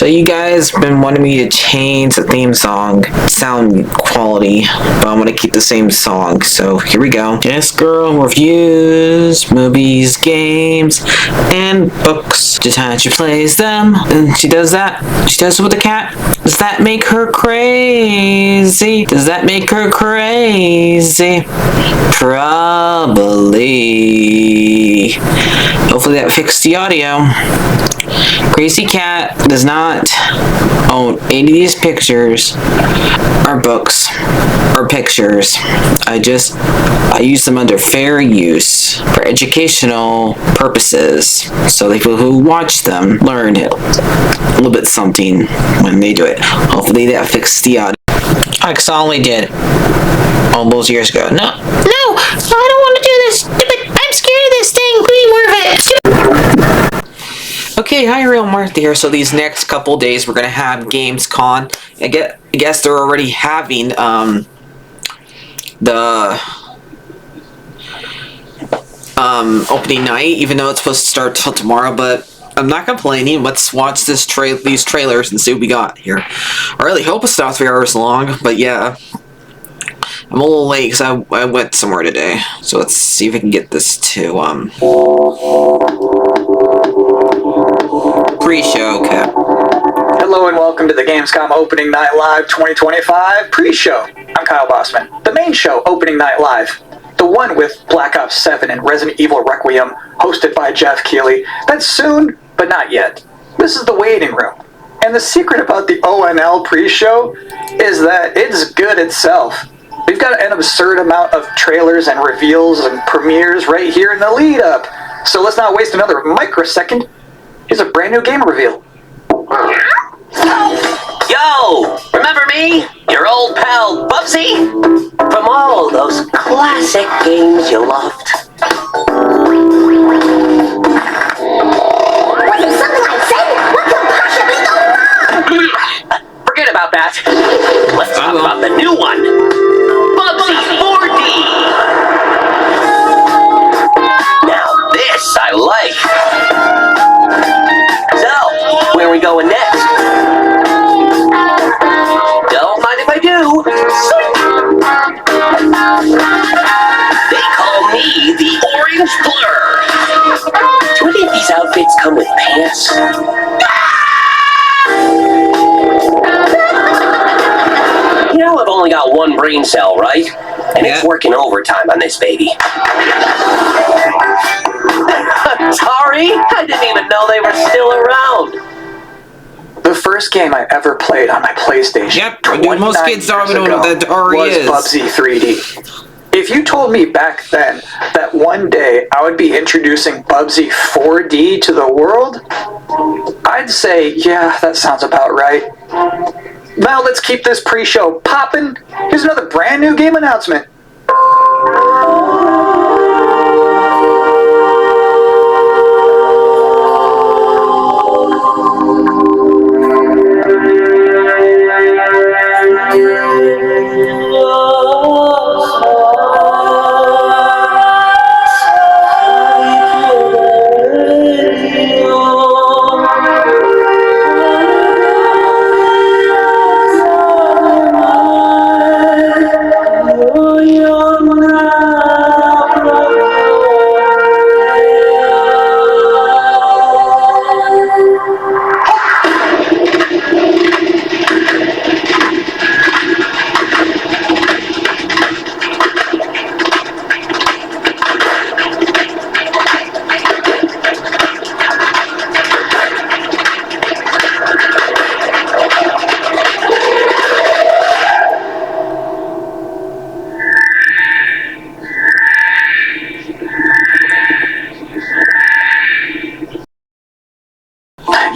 So you guys been wanting me to change the theme song sound quality, but I'm gonna keep the same song. So here we go. This girl reviews movies, games, and books. Just how she plays them, and she does that. She does it with the cat. Does that make her crazy? Does that make her crazy? Probably. Hopefully that fixed the audio. Crazy Cat does not own any of these pictures or books or pictures. I use them under fair use for educational purposes, so the people who watch them learn a little bit something when they do it. Hopefully that fixed the audio. I only did all those years ago. No, I don't want to do this. I'm scared of this thing. Be more of it. Okay, hi, Real Martha here. So these next couple days we're gonna have Gamescom. I guess they're already having the opening night, even though it's supposed to start till tomorrow. But I'm not complaining. Let's watch these trailers and see what we got here. I really hope it's not 3 hours long, but yeah. I'm a little late because I went somewhere today. So let's see if I can get this to pre-show. Okay. Hello and welcome to the Gamescom Opening Night Live 2025 pre-show. I'm Kyle Bossman. The main show, Opening Night Live, the one with Black Ops 7 and Resident Evil Requiem, hosted by Jeff Keighley. That's soon, but not yet. This is the waiting room. And the secret about the ONL pre-show is that it's good itself. We've got an absurd amount of trailers and reveals and premieres right here in the lead up. So let's not waste another microsecond. Here's a brand new game reveal. Yo! Remember me? Your old pal Bubsy? From all those classic games you loved. Was it something I said? What could possibly go wrong? Forget about that. Let's talk about the new one. Bubsy 4D! Now this I like. So, where are we going next? Don't mind if I do. They call me the Orange Blur. Do any of these outfits come with pants? You know, I've only got one brain cell, right? And it's working overtime on this baby. Sorry, I didn't even know they were still around. The first game I ever played on my PlayStation, Yep, most kids don't even know what that already is. Was Bubsy 3D. If you told me back then that one day I would be introducing Bubsy 4D to the world, I'd say, yeah, that sounds about right. Now let's keep this pre-show poppin'. Here's another brand new game announcement.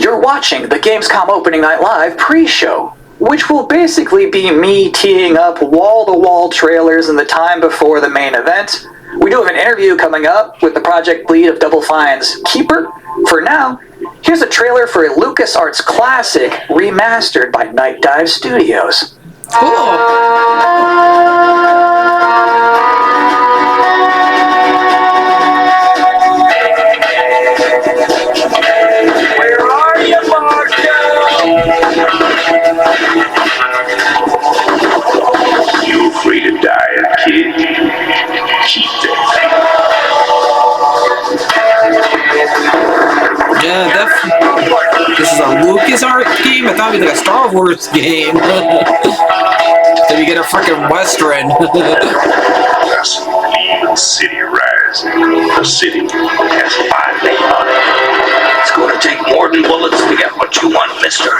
You're watching the Gamescom Opening Night Live pre-show, which will basically be me teeing up wall-to-wall trailers in the time before the main event. We do have an interview coming up with the project lead of Double Fine's Keeper. For now, here's a trailer for a LucasArts classic remastered by Night Dive Studios. Cool. Where are you, Marco? You're free to die, kid. Keep that. Yeah, this is a LucasArts game? I thought it was like a Star Wars game. Then you get a freaking Western. That's Lean City Rising. The city has my name on it. It's gonna take more than bullets to get what you want, mister.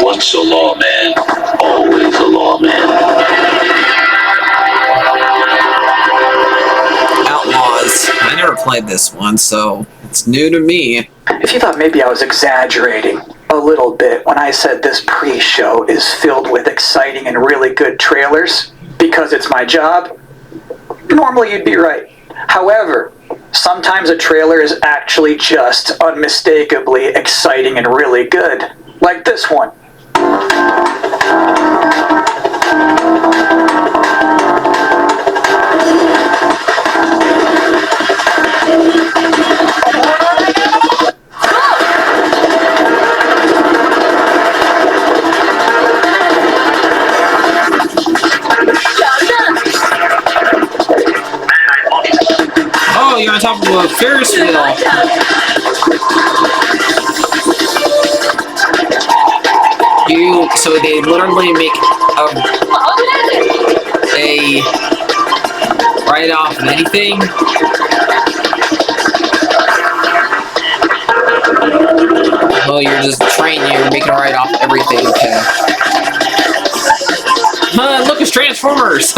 Once a lawman, always a lawman. Outlaws. I never played this one, so it's new to me. If you thought maybe I was exaggerating a little bit when I said this pre-show is filled with exciting and really good trailers because it's my job, normally you'd be right. However, sometimes a trailer is actually just unmistakably exciting and really good, like this one. Oh, you're on top of a Ferris wheel. So they literally make a write-off of anything? Oh, you're just training, you're making a write-off of everything, okay. Look, it's Transformers!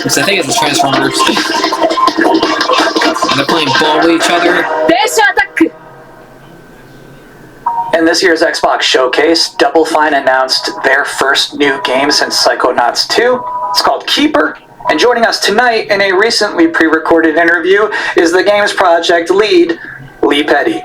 I think it's the Transformers. And they're playing ball with each other. In this year's Xbox Showcase, Double Fine announced their first new game since Psychonauts 2. It's called Keeper. And joining us tonight in a recently pre-recorded interview is the game's project lead, Lee Petty.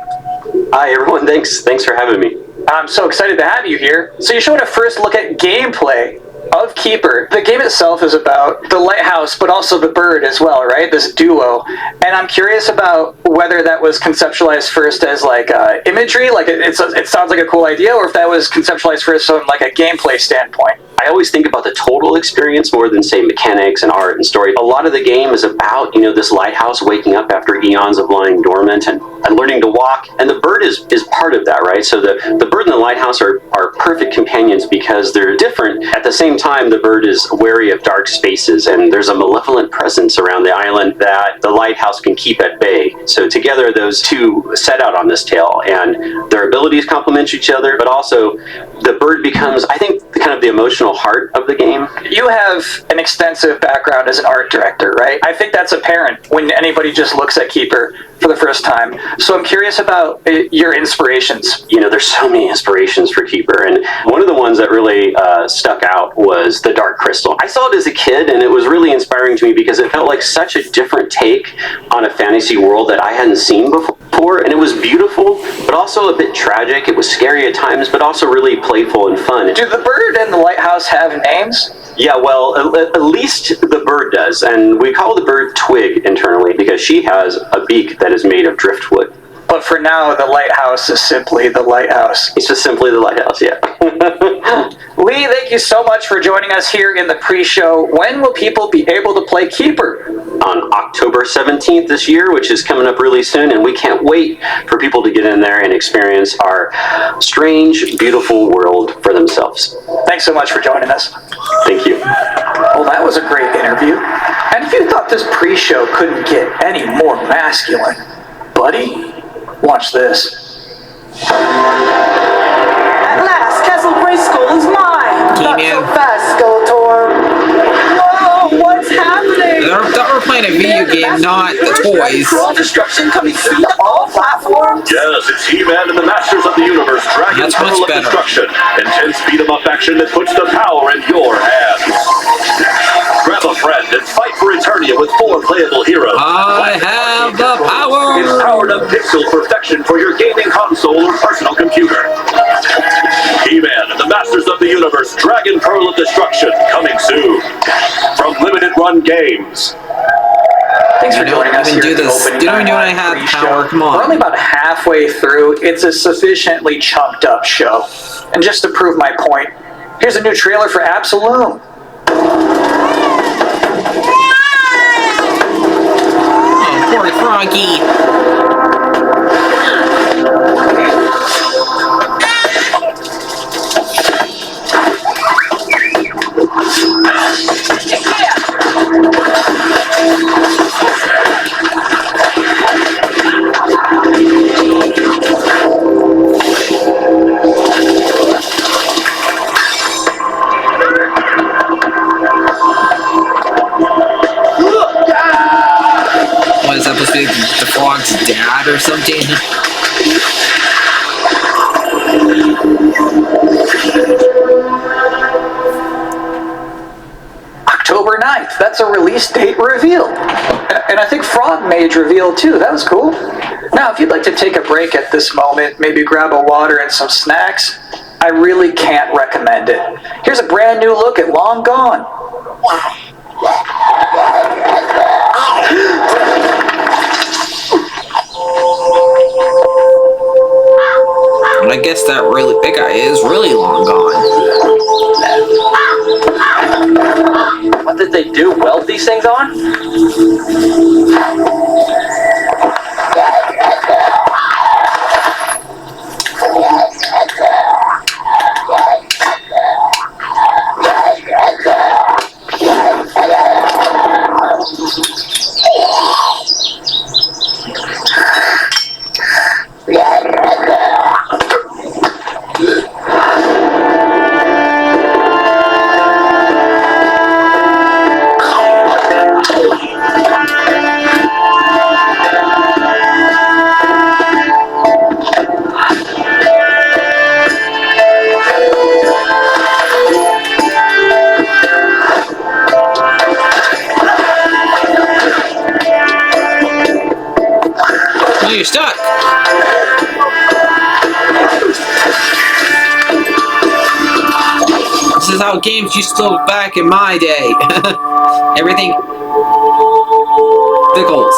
Hi everyone, thanks for having me. I'm so excited to have you here. So you showed a first look at gameplay of Keeper. The game itself is about the lighthouse, but also the bird as well, right? This duo. And I'm curious about whether that was conceptualized first as like imagery, like it sounds like a cool idea, or if that was conceptualized first from like a gameplay standpoint. I always think about the total experience more than, say, mechanics and art and story. A lot of the game is about, this lighthouse waking up after eons of lying dormant and learning to walk. And the bird is part of that, right? So the bird and the lighthouse are perfect companions because they're different. At the same time, the bird is wary of dark spaces, and there's a malevolent presence around the island that the lighthouse can keep at bay. So together, those two set out on this tale, and their abilities complement each other, but also the bird becomes, I think, kind of the emotional heart of the game. You have an extensive background as an art director, right? I think that's apparent when anybody just looks at Keeper for the first time. So I'm curious about your inspirations. There's so many inspirations for Keeper, and one of the ones that really stuck out was the Dark Crystal. I saw it as a kid, and it was really inspiring to me because it felt like such a different take on a fantasy world that I hadn't seen before, and it was beautiful, but also a bit tragic. It was scary at times, but also really playful and fun. Do the bird and the lighthouse have names? Yeah, well, at least the bird does, and we call the bird Twig internally because she has a beak that is made of driftwood. But for now, the lighthouse is simply the lighthouse. It's just simply the lighthouse, yeah. Lee, thank you so much for joining us here in the pre-show. When will people be able to play Keeper? On October 17th this year, which is coming up really soon, and we can't wait for people to get in there and experience our strange, beautiful world for themselves. Thanks so much for joining us. Thank you. Well, that was a great interview. And if you thought this pre-show couldn't get any more masculine, buddy, watch this. At last, Castle Grayskull is mine! Not so fast, Skeletor! Whoa, what's happening? We're playing a video game, not the toys. Cruel destruction coming soon to all platforms? Yes, it's He-Man and the Masters of the Universe, Dragon Pearl of Destruction. Intense beat-em-up action that puts the power in your hands. Grab a friend and fight for Eternia with 4 playable heroes. I have the power! It's powered up pixel perfection for your gaming console or personal computer. He-Man and the Masters of the Universe, Dragon Pearl of Destruction, coming soon. From Limited Run Games. Thanks for joining us here at the opening night live pre-show. We're only about halfway through. It's a sufficiently chunked up show. And just to prove my point, here's a new trailer for Absolum. Oh, poor Froggy. What, is that supposed to be the frog's dad or something? October 9th. That's a release date reveal. And I think Frog Mage revealed too. That was cool. Now, if you'd like to take a break at this moment, maybe grab a water and some snacks, I really can't recommend it. Here's a brand new look at Long Gone. I guess that big guy is really long gone. What did they do? Weld these things on? Oh, you're stuck. This is how games used to look back in my day. Everything pickles.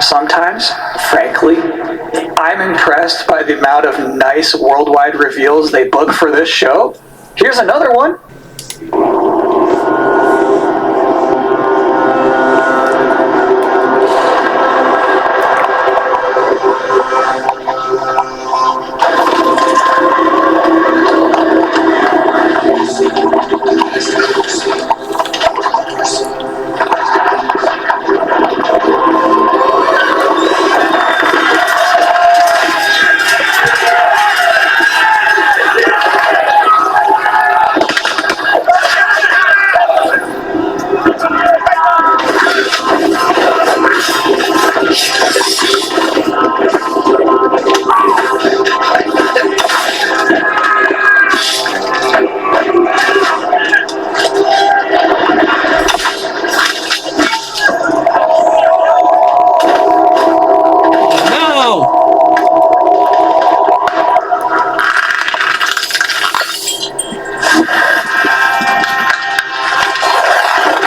Sometimes, frankly, I'm impressed by the amount of nice worldwide reveals they book for this show. Here's another one.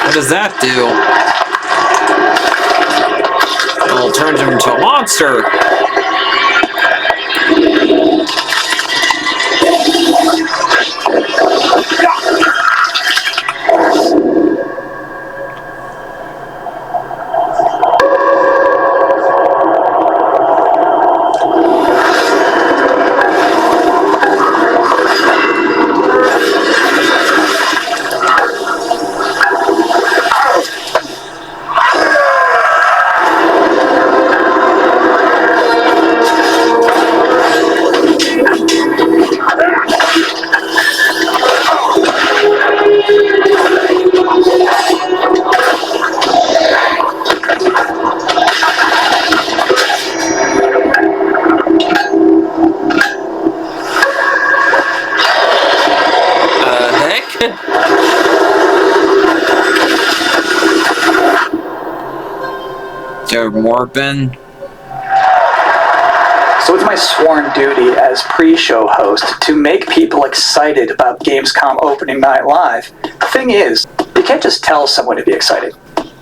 What does that do? Well, it turns him into a monster. There more been? It's my sworn duty as pre-show host to make people excited about Gamescom opening night live. The thing is, you can't just tell someone to be excited.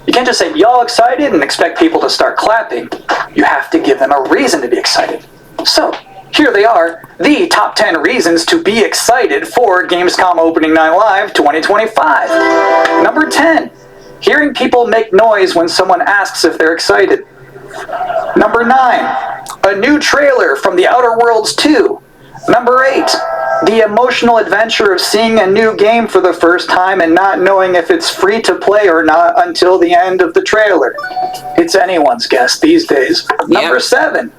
You can't just say, y'all excited, and expect people to start clapping. You have to give them a reason to be excited. So, here they are, the top 10 reasons to be excited for Gamescom Opening Night Live 2025. Number 10, hearing people make noise when someone asks if they're excited. Number 9, a new trailer from The Outer Worlds 2. Number 8, the emotional adventure of seeing a new game for the first time and not knowing if it's free to play or not until the end of the trailer. It's anyone's guess these days. Yep. Number 7,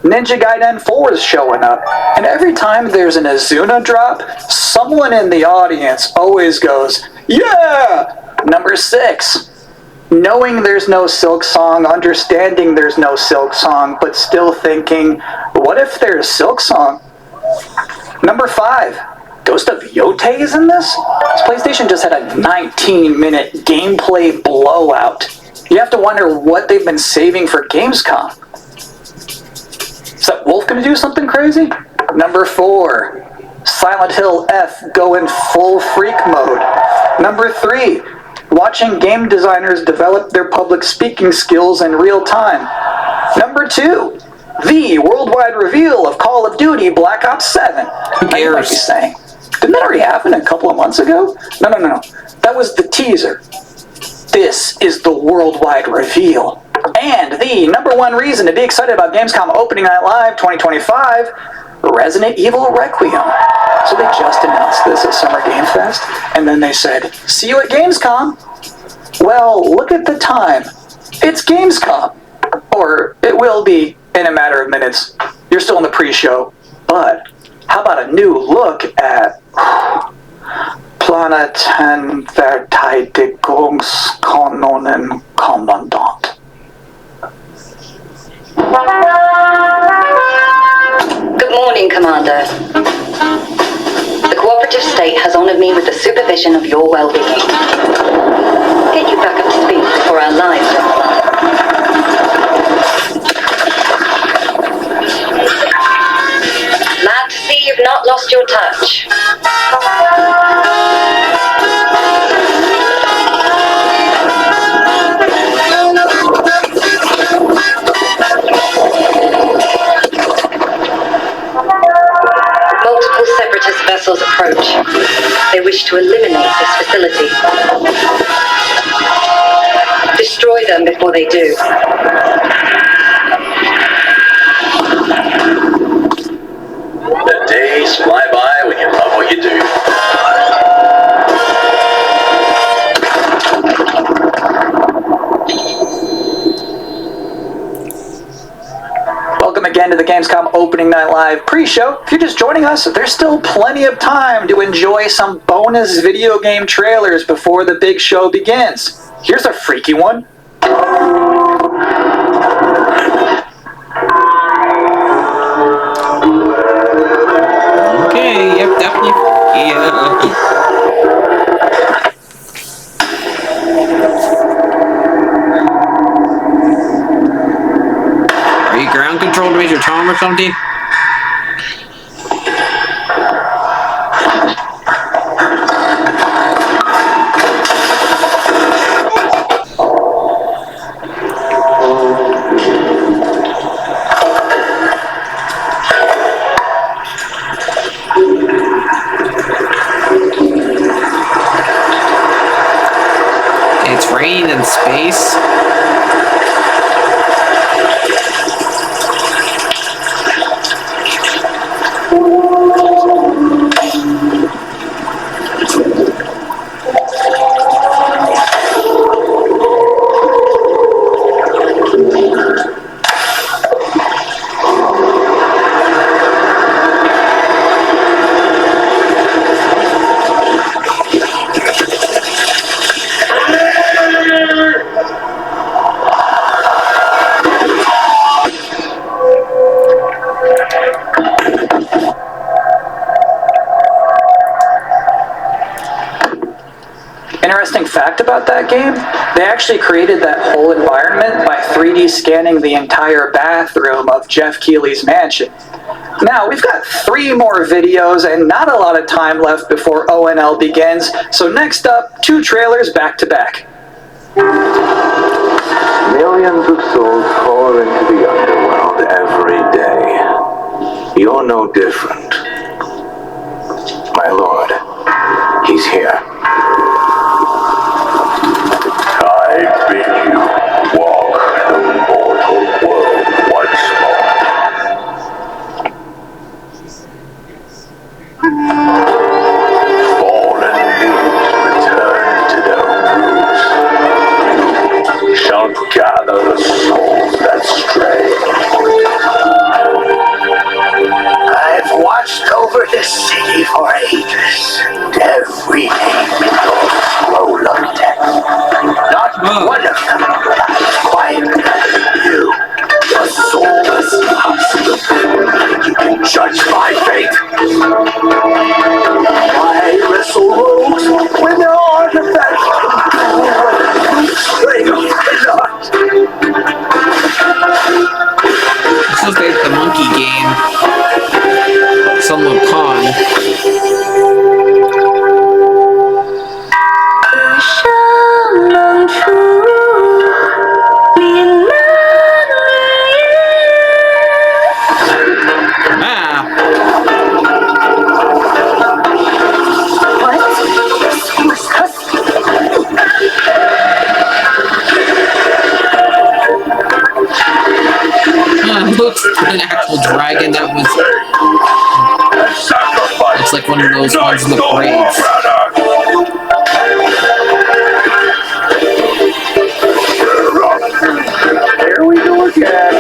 Ninja Gaiden 4 is showing up, and every time there's an Azuna drop, someone in the audience always goes, yeah! Number 6, knowing there's no Silk Song, understanding there's no Silk Song, but still thinking, what if there's Silk Song? Number 5, Ghost of Yotei is in this? This PlayStation just had a 19-minute gameplay blowout. You have to wonder what they've been saving for Gamescom. Is that Wolf gonna do something crazy? Number 4, Silent Hill F going full freak mode. Number 3, watching game designers develop their public speaking skills in real time. Number 2, the worldwide reveal of Call of Duty Black Ops 7. Now you might be saying, didn't that already happen a couple of months ago? No. That was the teaser. This is the worldwide reveal. And the number 1 reason to be excited about Gamescom Opening Night Live 2025, Resident Evil Requiem. So they just announced this at Summer Game Fest, and then they said, see you at Gamescom. Well, look at the time. It's Gamescom. Or it will be in a matter of minutes. You're still in the pre-show. But how about a new look at Planeten Verteidigungskanonen Kommandant? Good morning, Commander. The cooperative state has honored me with the supervision of your well-being. Get you back up to speed before our lives are on the line. Glad to see you've not lost your touch. Multiple separatist vessels approach. They wish to eliminate this facility. Destroy them before they do. The days fly by when you love what you do. Welcome again to the Gamescom Opening Night Live pre-show. If you're just joining us, there's still plenty of time to enjoy some bonus video game trailers before the big show begins. Here's a freaky one. Okay, yep, definitely. Yeah. Are you ground controlled with your Tom or something? It's raining in space. Interesting fact about that game, they actually created that whole environment by 3D scanning the entire bathroom of Jeff Keighley's mansion. Now, we've got 3 more videos and not a lot of time left before ONL begins, so next up, 2 trailers back to back. Millions of souls pour into the underworld every day. You're no different. My lord, he's here. I bid you walk the mortal world once more. Fallen beings return to their roots. Shall gather the souls that stray. I've watched over this city for ages, and every name in your scroll of death. Not one of them acquired you. The soulless husk. You can judge my fate. Why wrestle rogues when their artifacts can do what you slaves cannot? This is like the monkey game. Some little con. Looks an actual dragon that was. It's like one of those ones in the parades. Here we go again.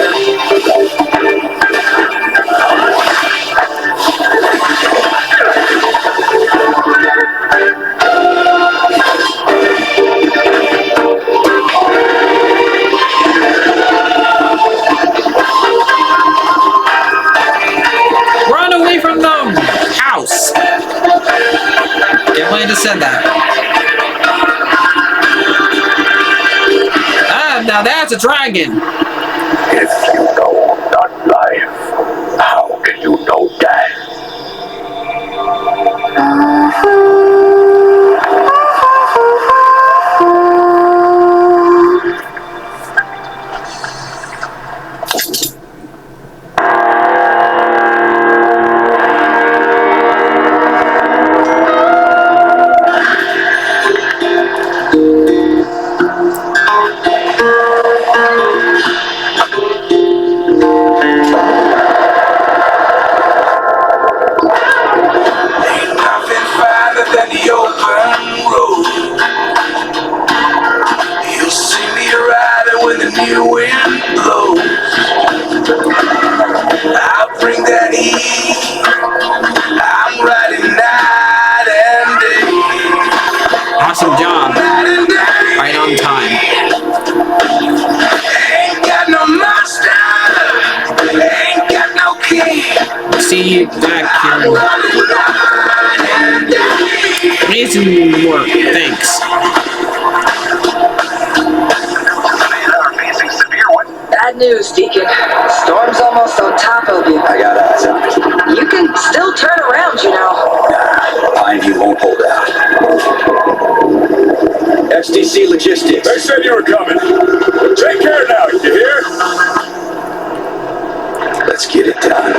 Run away from them! House! Can't believe I just said that. Ah, now that's a dragon! If you know not life, how can you know death? Awesome job. Right on time. Ain't got no master, ain't got no king. See you back here. Amazing work. Thanks. Bad news, Deacon. Storm's almost on top of you. I got eyes on it. You can still turn around, you know. Pineview won't hold out. XTC Logistics. They said you were coming. Take care now, you hear? Let's get it done.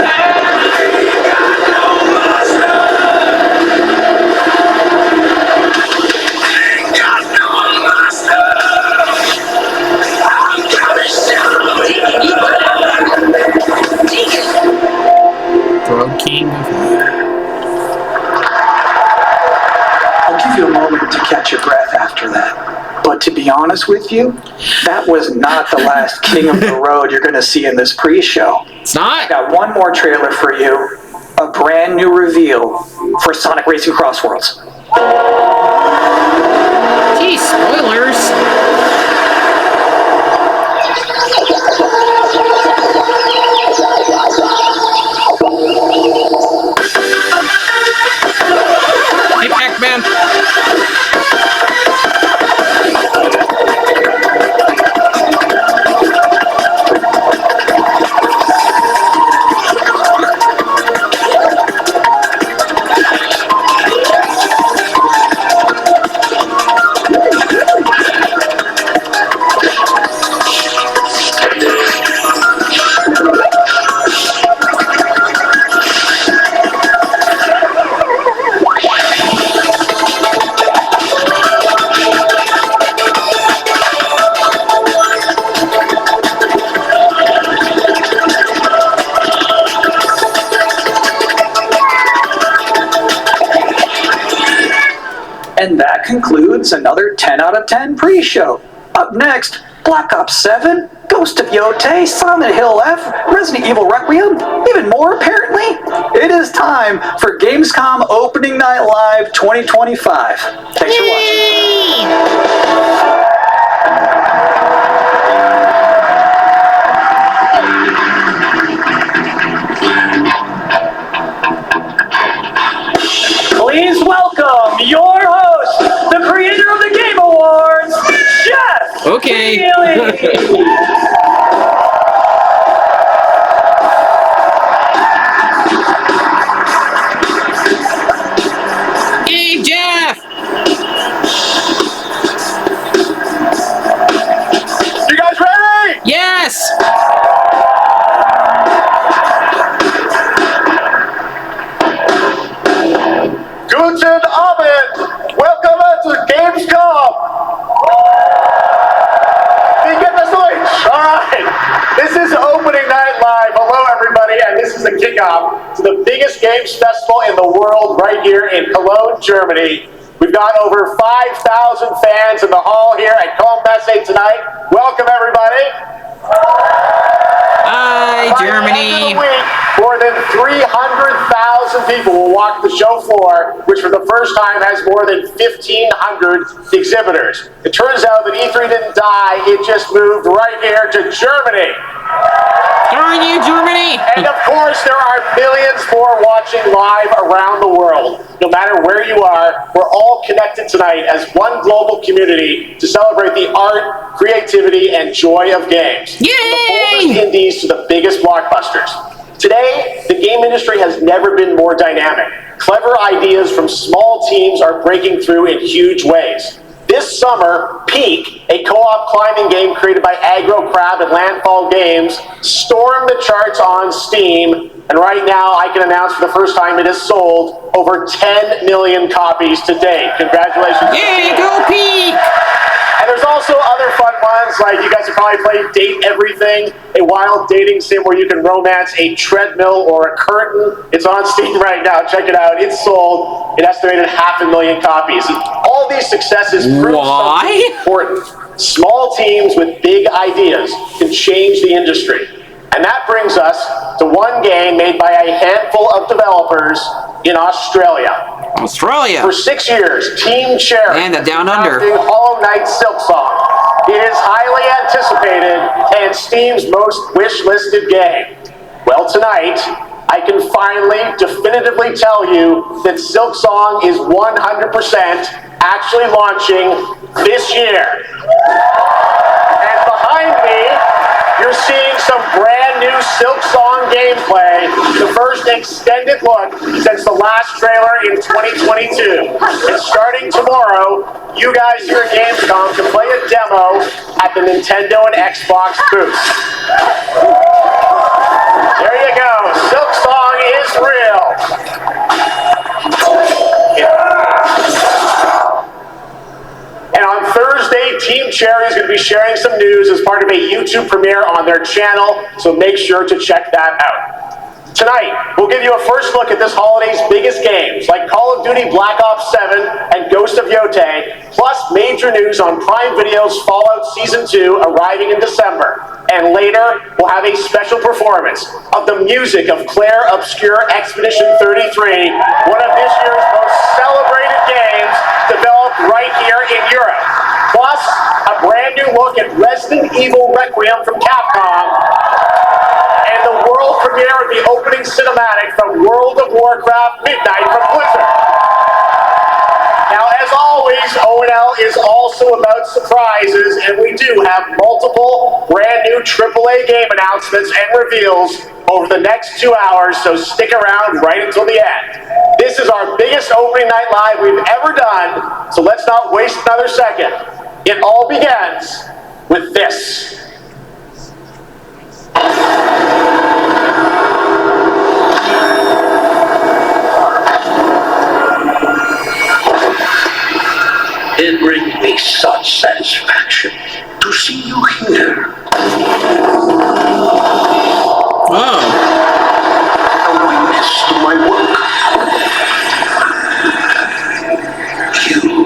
Road King. I'll give you a moment to catch your breath after that. But to be honest with you, that was not the last King of the Road you're going to see in this pre-show. It's not? I got one more trailer for you. A brand new reveal for Sonic Racing Crossworlds. Gee, spoilers. Hey, Pac-Man. And that concludes another 10 out of 10 pre-show. Up next, Black Ops 7, Ghost of Yotei, Silent Hill F, Resident Evil Requiem, even more apparently. It is time for Gamescom Opening Night Live 2025. Thanks for watching. Please welcome your host, the creator of the Game Awards, Jeff. Okay. Hey, Jeff. You guys ready? Yes. Guten Abend! Welcome to Gamescom! You get the switch! Alright! This is Opening Night Live. Hello, everybody, and this is the kickoff to the biggest games festival in the world right here in Cologne, Germany. We've got over 5,000 fans in the hall here at Messe tonight. Welcome, everybody! Hi, Germany. More than 300,000 people will walk the show floor, which for the first time has more than 1,500 exhibitors. It turns out that E3 didn't die, it just moved right here to Germany. Darn you, Germany! And of course, there are millions more watching live around the world. No matter where you are, we're all connected tonight as one global community to celebrate the art, creativity, and joy of games. Yay! From the boldest indies to the biggest blockbusters. Today, the game industry has never been more dynamic. Clever ideas from small teams are breaking through in huge ways. This summer, Peak, a co-op climbing game created by Aggro Crab and Landfall Games, stormed the charts on Steam, and right now I can announce for the first time it has sold over 10 million copies to date. Congratulations. Yay, go Peak! And there's also other fun ones, like you guys have probably played Date Everything, a wild dating sim where you can romance a treadmill or a curtain. It's on Steam right now. Check it out. It's sold an estimated 500,000 copies. And all these successes prove something important. Small teams with big ideas can change the industry. And that brings us to one game made by a handful of developers in Australia. Australia. For 6 years, Team Cherry and the Down Under Hollow Knight Silksong. It is highly anticipated and Steam's most wish-listed game. Well, tonight, I can finally definitively tell you that Silksong is 100% actually launching this year. And behind me, you're seeing some brand new Silksong gameplay, the first extended look since the last trailer in 2022. And starting tomorrow, you guys here at Gamescom can play a demo at the Nintendo and Xbox booths. There you go, Silksong is real. And on Thursday, Team Cherry is going to be sharing some news as part of a YouTube premiere on their channel, so make sure to check that out. Tonight, we'll give you a first look at this holiday's biggest games, like Call of Duty Black Ops 7 and Ghost of Yotei, plus major news on Prime Video's Fallout Season 2 arriving in December. And later, we'll have a special performance of the music of Claire Obscure Expedition 33, one of this year's most celebrated games developed right here in Europe. Plus, a brand new look at Resident Evil Requiem from Capcom, and the world premiere of the opening cinematic from World of Warcraft Midnight from Blizzard. Now, as always, O&L is also about surprises, and we do have multiple brand new AAA game announcements and reveals over the next 2 hours, so stick around right until the end. This is our biggest opening night live we've ever done, so let's not waste another second. It all begins with this. It brings me such satisfaction to see you here. Wow. A witness to my work. You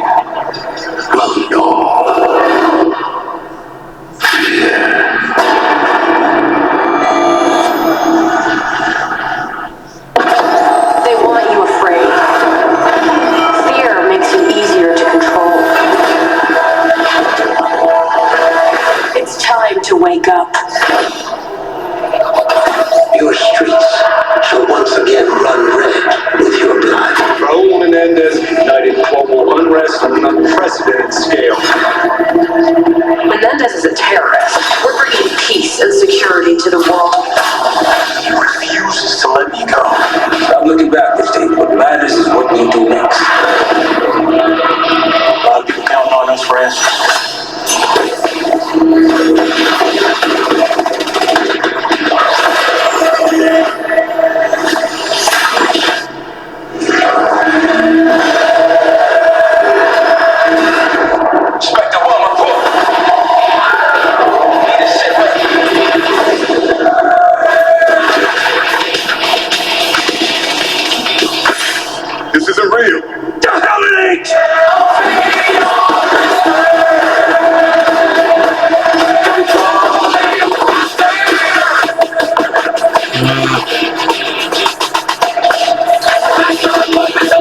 igniting global unrest on an unprecedented scale. Menendez is a terrorist. We're bringing peace and security to the world. He refuses to let me go. I'm looking backwards, Dave. What matters is what we do next. A lot of people counting on us for answers. This isn't real. The hell it ain't!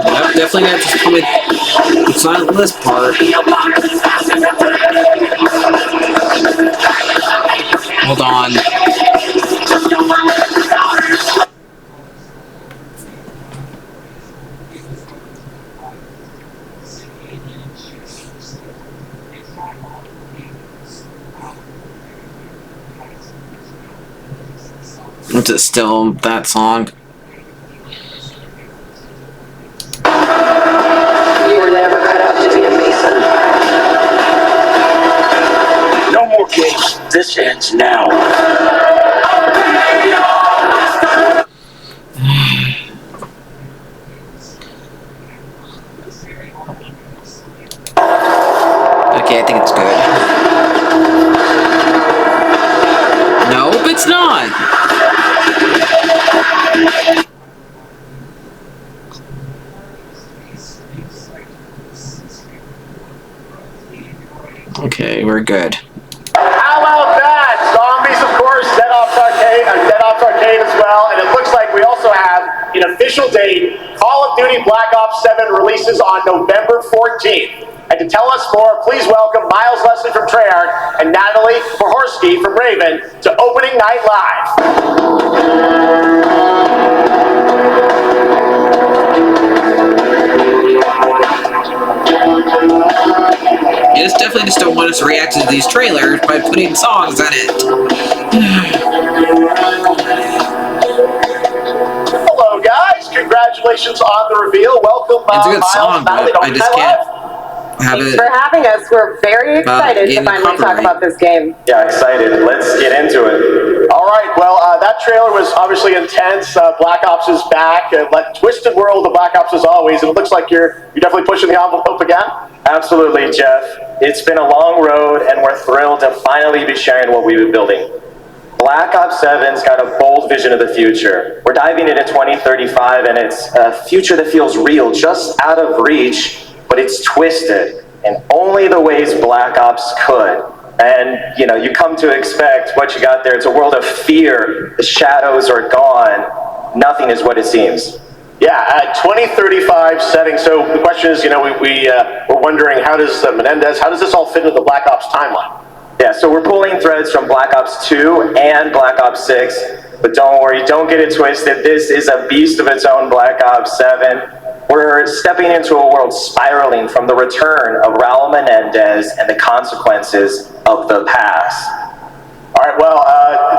Yep, definitely got to come with. It's not this part. Hold on. Is it still that song? You were never cut out to be a Mason. No more games. This ends now. Okay, I think it's good. Nope, it's not. Okay, we're good. How about that? Zombies, of course, Dead Ops Arcade as well, and it looks like we also have an official date. Call of Duty Black Ops 7 releases on November 14th. And to tell us more, please welcome Miles Leslie from Treyarch and Natalie Pohorsky from Raven to Opening Night You definitely just don't want us to react to these trailers by putting songs in it. Hello, guys. Congratulations on the reveal. Welcome, It's a good Miles, song, Natalie, but I just can't have Thanks it. for having us. We're very excited to finally talk about this game. Yeah, excited. Let's get into it. All right. Well, that trailer was obviously intense. Black Ops is back. Twisted world of Black Ops as always. And it looks like you're definitely pushing the envelope again. Absolutely, Jeff. It's been a long road, and we're thrilled to finally be sharing what we've been building. Black Ops 7's got a bold vision of the future. We're diving into 2035, and it's a future that feels real, just out of reach, but it's twisted in only the ways Black Ops could. And, you come to expect what you got there. It's a world of fear. The shadows are gone. Nothing is what it seems. Yeah, 2035 setting. So the question is, we're wondering, how does Menendez, how does this all fit into the Black Ops timeline? Yeah, so we're pulling threads from Black Ops 2 and Black Ops 6, but don't worry, don't get it twisted. This is a beast of its own, Black Ops 7. We're stepping into a world spiraling from the return of Raul Menendez and the consequences of the past. All right, well,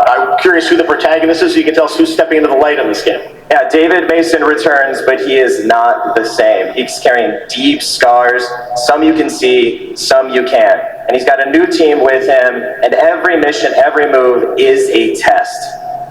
I'm curious who the protagonist is, so you can tell us who's stepping into the light in this game. Yeah, David Mason returns, but he is not the same. He's carrying deep scars. Some you can see, some you can't. And he's got a new team with him, and every mission, every move is a test.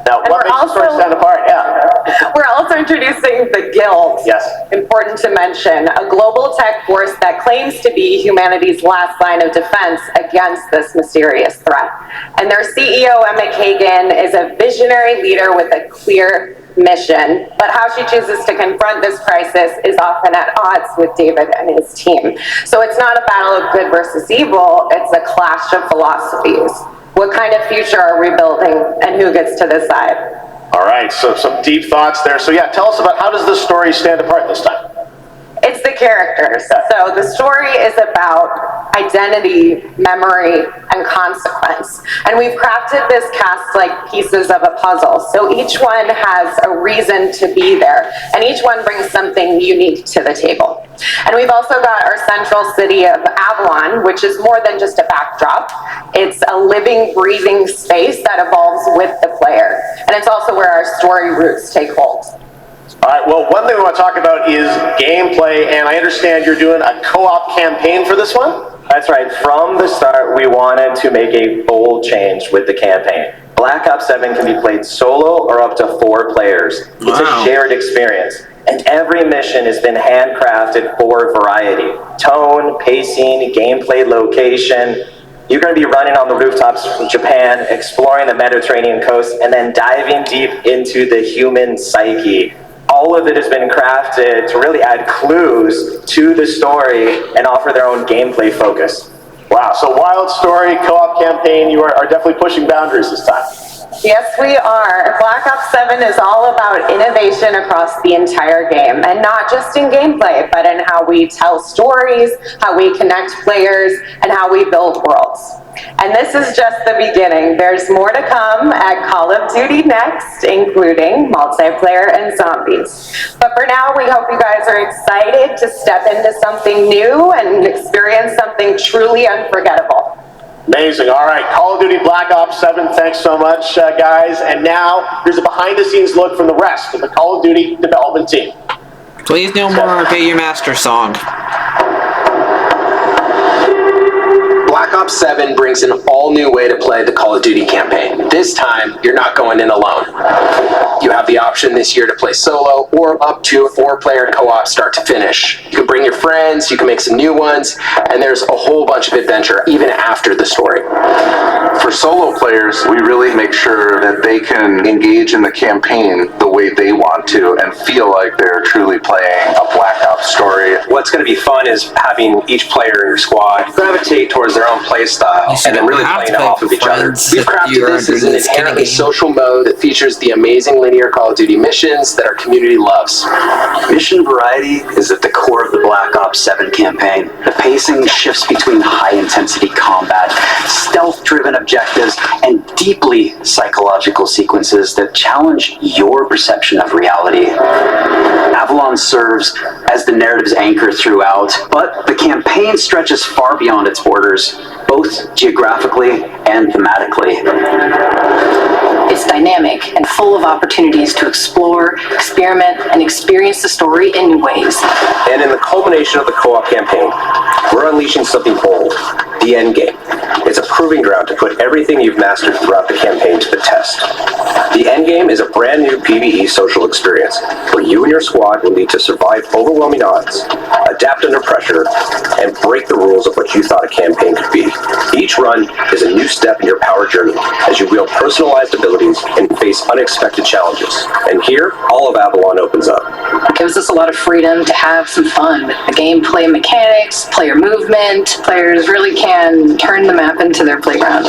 Now, what makes the story stand apart? Yeah. We're also introducing the Guild. Yes. Important to mention, a global tech force that claims to be humanity's last line of defense against this mysterious threat. And their CEO, Emmett Kagan, is a visionary leader with a clear mission, but how she chooses to confront this crisis is often at odds with David and his team. So it's not a battle of good versus evil, it's a clash of philosophies. What kind of future are we building, and who gets to decide? All right, so some deep thoughts there. So yeah, tell us about, how does this story stand apart this time? It's the characters. So the story is about identity, memory, and consequence. And we've crafted this cast like pieces of a puzzle. So each one has a reason to be there, and each one brings something unique to the table. And we've also got our central city of Avalon, which is more than just a backdrop. It's a living, breathing space that evolves with the player. And it's also where our story roots take hold. All right, well, one thing we want to talk about is gameplay, and I understand you're doing a co-op campaign for this one? That's right. From the start, we wanted to make a bold change with the campaign. Black Ops 7 can be played solo or up to 4 players. It's a shared experience, and every mission has been handcrafted for variety. Tone, pacing, gameplay location. You're going to be running on the rooftops of Japan, exploring the Mediterranean coast, and then diving deep into the human psyche. All of it has been crafted to really add clues to the story and offer their own gameplay focus. Wow, so wild story, co-op campaign, you are definitely pushing boundaries this time. Yes, we are. Black Ops 7 is all about innovation across the entire game, and not just in gameplay, but in how we tell stories, how we connect players, and how we build worlds. And this is just the beginning. There's more to come at Call of Duty Next, including multiplayer and zombies. But for now, we hope you guys are excited to step into something new and experience something truly unforgettable. Amazing. All right, Call of Duty Black Ops 7, thanks so much, guys. And now, here's a behind-the-scenes look from the rest of the Call of Duty development team. Please no more Pay Your Master song. Black Ops 7 brings an all-new way to play the Call of Duty campaign. This time, you're not going in alone. You have the option this year to play solo or up to a 4-player co-op start to finish. You can bring your friends, you can make some new ones, and there's a whole bunch of adventure even after the story. For solo players, we really make sure that they can engage in the campaign the way they want to and feel like they're truly playing a Black Ops story. What's going to be fun is having each player in your squad gravitate towards their own play style and then really playing off of each other. We've crafted this as an inherently social mode that features the amazing linear Call of Duty missions that our community loves. Mission variety is at the core of the Black Ops 7 campaign. The pacing shifts between high-intensity combat, stealth-driven objectives, and deeply psychological sequences that challenge your perception of reality. Avalon serves as the narrative's anchor throughout, but the campaign stretches far beyond its borders, both geographically and thematically. It's dynamic and full of opportunities to explore, experiment, and experience the story in new ways. And in the culmination of the co-op campaign, we're unleashing something bold, the end game. It's a proving ground to put everything you've mastered throughout the campaign to the test. The end game is a brand new PvE social experience where you and your squad will need to survive overwhelming odds, adapt under pressure, and break the rules of what you thought a campaign could be. Each run is a new step in your power journey as you wield personalized abilities and face unexpected challenges. And here, all of Avalon opens up. It gives us a lot of freedom to have some fun with the gameplay mechanics, player movement. Players really can turn the map into their playground.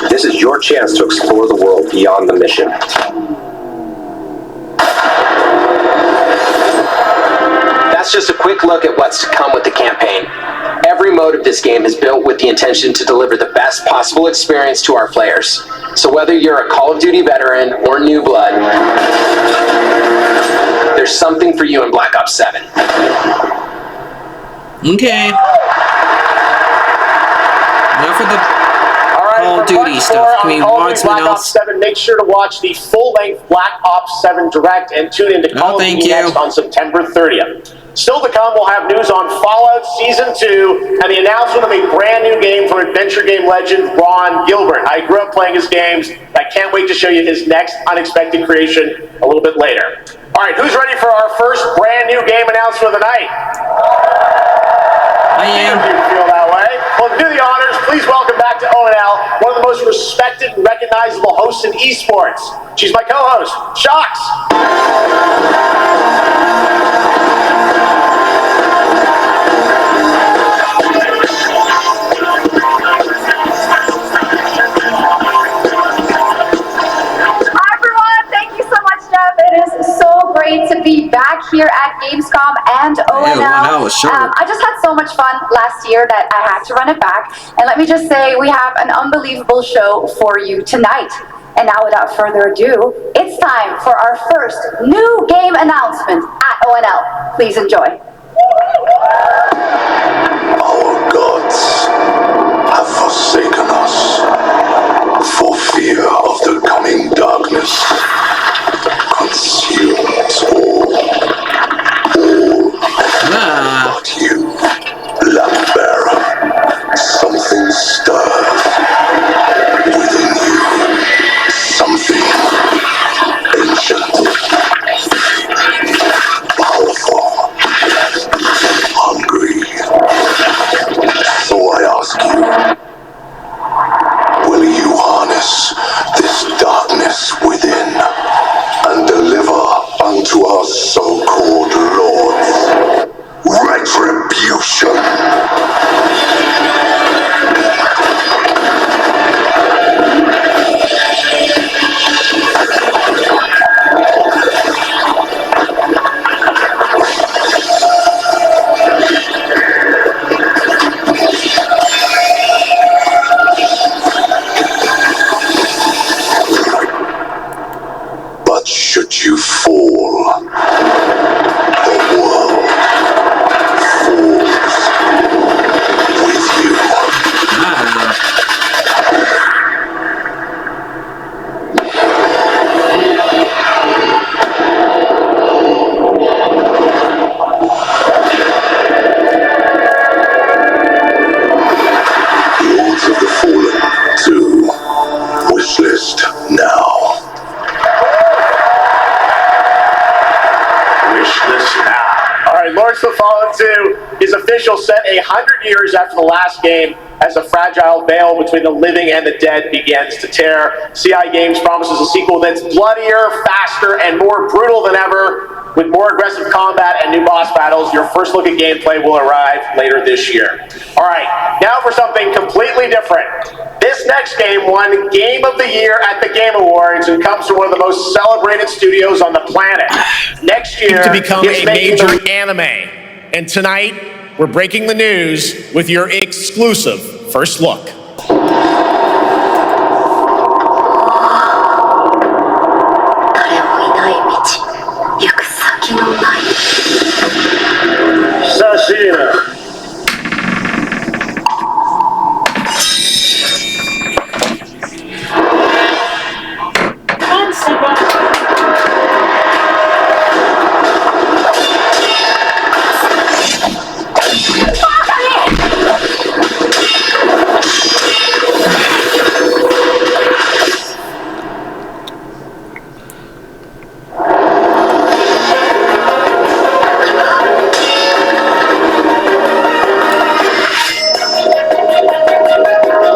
This is your chance to explore the world beyond the mission. That's just a quick look at what's to come with the campaign. Every mode of this game is built with the intention to deliver the best possible experience to our players. So whether you're a Call of Duty veteran or new blood, there's something for you in Black Ops 7. Okay. Enough of the Call of Duty stuff. Can we watch something Black Ops 7, make sure to watch the full-length Black Ops 7 Direct and tune into Call of Duty Next on September 30th. Still to come, we'll have news on Fallout Season 2 and the announcement of a brand new game from adventure game legend Ron Gilbert. I grew up playing his games. I can't wait to show you his next unexpected creation a little bit later. All right, who's ready for our first brand new game announcement of the night? I am. You feel that way? Well, to do the honors, please welcome back to ONL, one of the most respected and recognizable hosts in esports. She's my co-host, Shox. To be back here at Gamescom and ONL. I just had so much fun last year that I had to run it back. And let me just say, we have an unbelievable show for you tonight. And now, without further ado, it's time for our first new game announcement at ONL. Please enjoy. Our gods have forsaken us for fear of the coming darkness. Consumes all but you, lamp bearer. Something stirs within you. Something ancient, powerful, hungry. So I ask you, will you harness this darkness within and deliver unto our so-called lords retribution? But should you fall, the world falls with you. Lords of the Fallen 2. Wishlist now. All right, Lords of the Fallen 2 is official, set 100 years after the last game, as the fragile veil between the living and the dead begins to tear. CI Games promises a sequel that's bloodier, faster, and more brutal than ever, with more aggressive combat and new boss battles. Your first look at gameplay will arrive later this year. All right, now for something completely different. This next game won Game of the Year at the Game Awards and comes from one of the most celebrated studios on the planet. Next year, to become it's a major anime. And tonight, we're breaking the news with your exclusive first look. Sashina.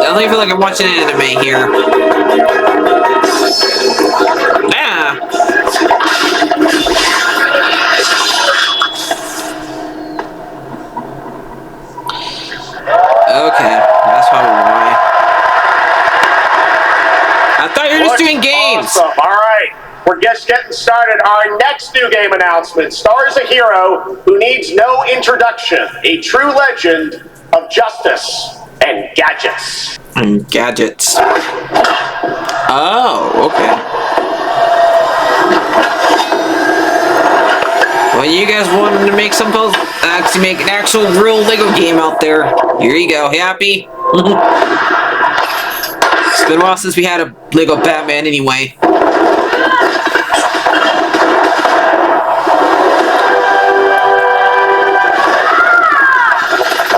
I feel like I'm watching an anime here. Yeah. Okay, that's probably why. I thought you were just doing games. Awesome. All right. We're just getting started. Our next new game announcement stars a hero who needs no introduction, a true legend of justice and gadgets. Gadgets. Oh, okay. Well, you guys wanted to make some actually make an actual real Lego game out there. Here you go. Happy? It's been a while since we had a Lego Batman anyway.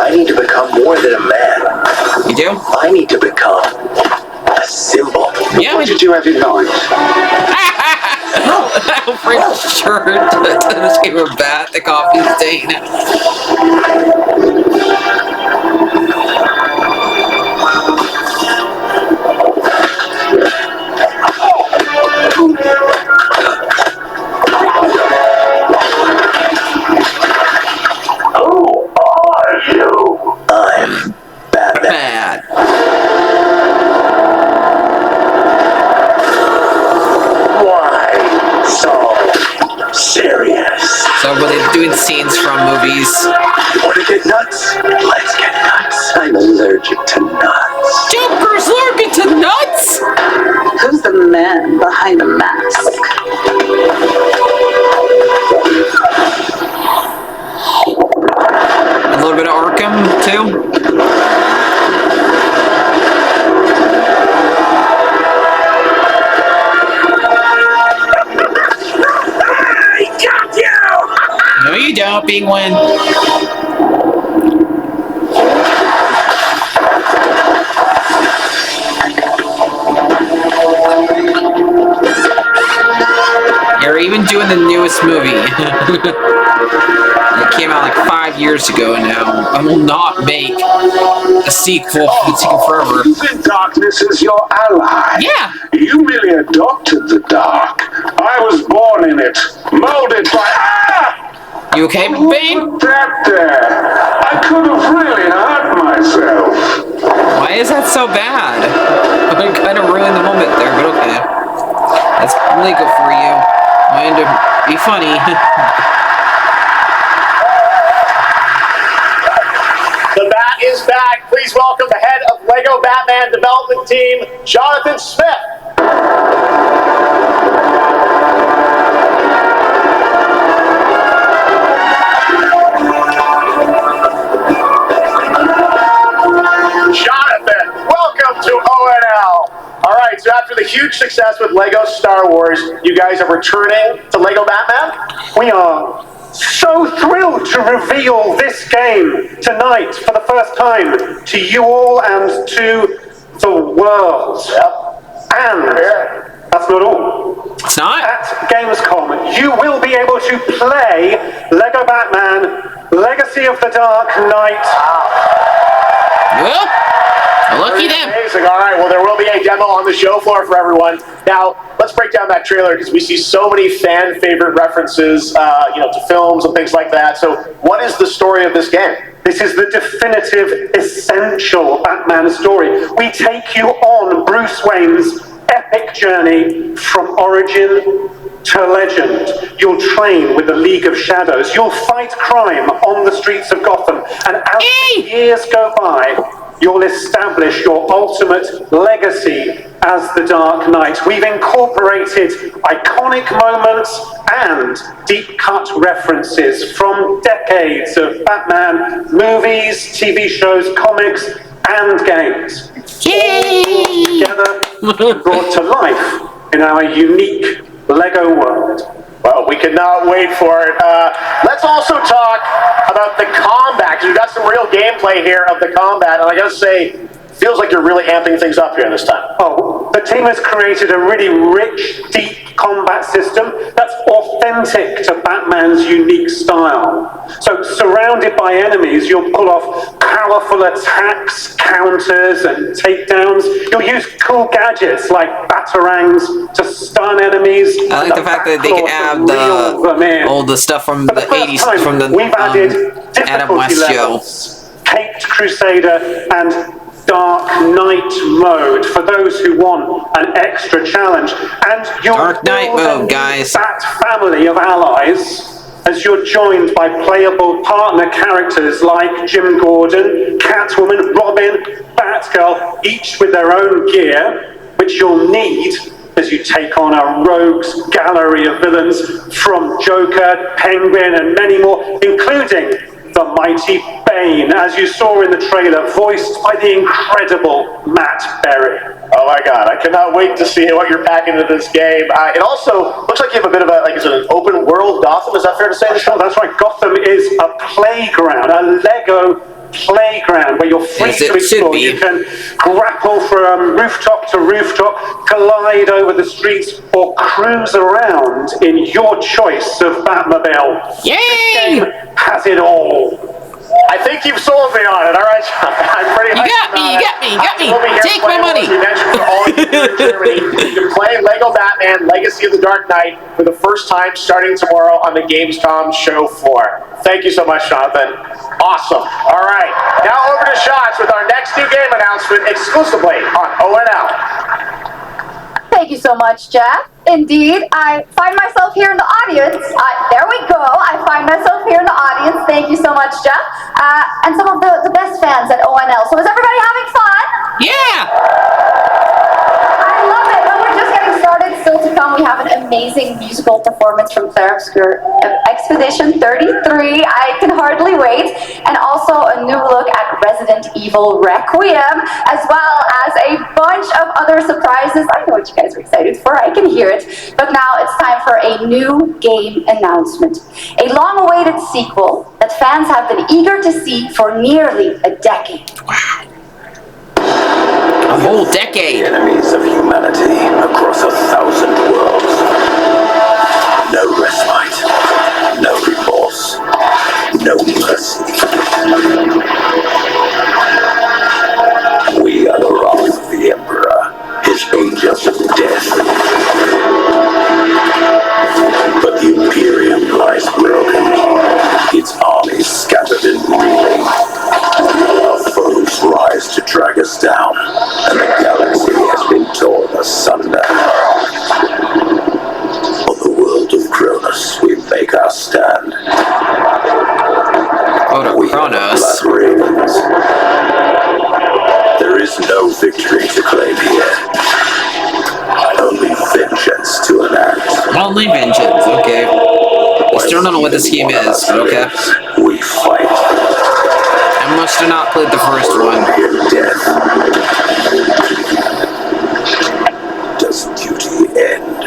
I need to become more than a man. You do? I need to become a symbol. Yeah. What did you have in mind? Alfred's shirt. Doesn't give a bat. The coffee stain. Who are you? I'm Batman. Why so serious? So were they doing scenes from movies? Want to get nuts? Let's get nuts. I'm allergic to nuts. Joker's allergic to nuts? Who's the man behind the mask? little bit of Arkham too. No, you don't, Penguin. You're even doing the newest movie. It came out like 5 years ago now. I will not make a sequel forever. You think darkness is your ally? Yeah. You merely adopted the dark. I was born in it, molded by... You okay, Bane? Put that there. I could have really hurt myself. Why is that so bad? I kind of ruined the moment there, but okay. That's legal for you. Mind to be funny. The Bat is back. Please welcome the head of LEGO Batman development team, Jonathan Smith. Jonathan, welcome to ONL. All right, so after the huge success with LEGO Star Wars, you guys are returning to LEGO Batman? We are so thrilled to reveal this game tonight for the first time to you all and to the world. And that's not all. It's not? At Gamescom, you will be able to play LEGO Batman Legacy of the Dark Knight. Well, lucky them. Amazing. All right, well, there will be a demo on the show floor for everyone. Now, let's break down that trailer because we see so many fan favorite references, to films and things like that. So, what is the story of this game? This is the definitive, essential Batman story. We take you on Bruce Wayne's epic journey from origin to legend. You'll train with the League of Shadows. You'll fight crime on the streets of Gotham. And as the years go by, you'll establish your ultimate legacy as the Dark Knight. We've incorporated iconic moments and deep-cut references from decades of Batman movies, TV shows, comics, and games. Together, brought to life in our unique LEGO world. Well, we cannot wait for it. Let's also talk about the combat, because we've got some real gameplay here of the combat, and I gotta say, feels like you're really amping things up here this time. Oh, the team has created a really rich, deep combat system that's authentic to Batman's unique style. So, surrounded by enemies, you'll pull off powerful attacks, counters, and takedowns. You'll use cool gadgets like batarangs to stun enemies. I like the fact that they can add all the stuff from the 80s, from the we've added Adam West show. Caped Crusader and Dark Knight mode for those who want an extra challenge. And you'll Dark Knight mode, guys. Bat family of allies as you're joined by playable partner characters like Jim Gordon, Catwoman, Robin, Batgirl, each with their own gear, which you'll need as you take on a rogues gallery of villains from Joker, Penguin, and many more, including the mighty Bane, as you saw in the trailer, voiced by the incredible Matt Berry. Oh my god, I cannot wait to see what you're packing into this game. It also looks like you have a bit of is it an open world Gotham? Is that fair to say? Oh, that's right. Gotham is a playground, a LEGO playground where you're free to explore. You can grapple from rooftop to rooftop, glide over the streets, or cruise around in your choice of Batmobile. Yay! This game has it all. I think you've sold me on it. All right, I'm pretty You got me. Take my money. We mentioned for all of you here in Germany, you can play LEGO Batman Legacy of the Dark Knight for the first time starting tomorrow on the Gamescom show floor. Thank you so much, Jonathan. Awesome. All right, now over to Shots with our next new game announcement exclusively on ONL. Thank you so much, Jeff. Indeed, I find myself here in the audience. There we go. I find myself here in the audience. Thank you so much, Jeff. And some of the best fans at ONL. So is everybody having fun? Yeah! I love it. But we're just getting started. Still to come, we have an amazing musical performance from Claire Obscure Expedition 33. I can hardly wait. And also a new look at Resident Evil Requiem, as well as a bunch of other surprises. I know what you guys are excited for. I can hear it. But now it's time for a new game announcement. A long-awaited sequel that fans have been eager to see for nearly a decade. Wow. A whole decade. Enemies of humanity across 1,000 worlds. No respite, no remorse, no mercy. We are the wrath of the Emperor, his angels of death. But the Imperium lies broken, its armies scattered and reeling. Our foes rise to drag us down, and the galaxy has been torn asunder. On the world of Kronos, we make our stand. We Kronos. Blood ravens. There is no victory to claim here. Only vengeance to enact. Only vengeance, okay. I still don't know what this game is, but okay. We fight. I must have not played the first one. Does duty end?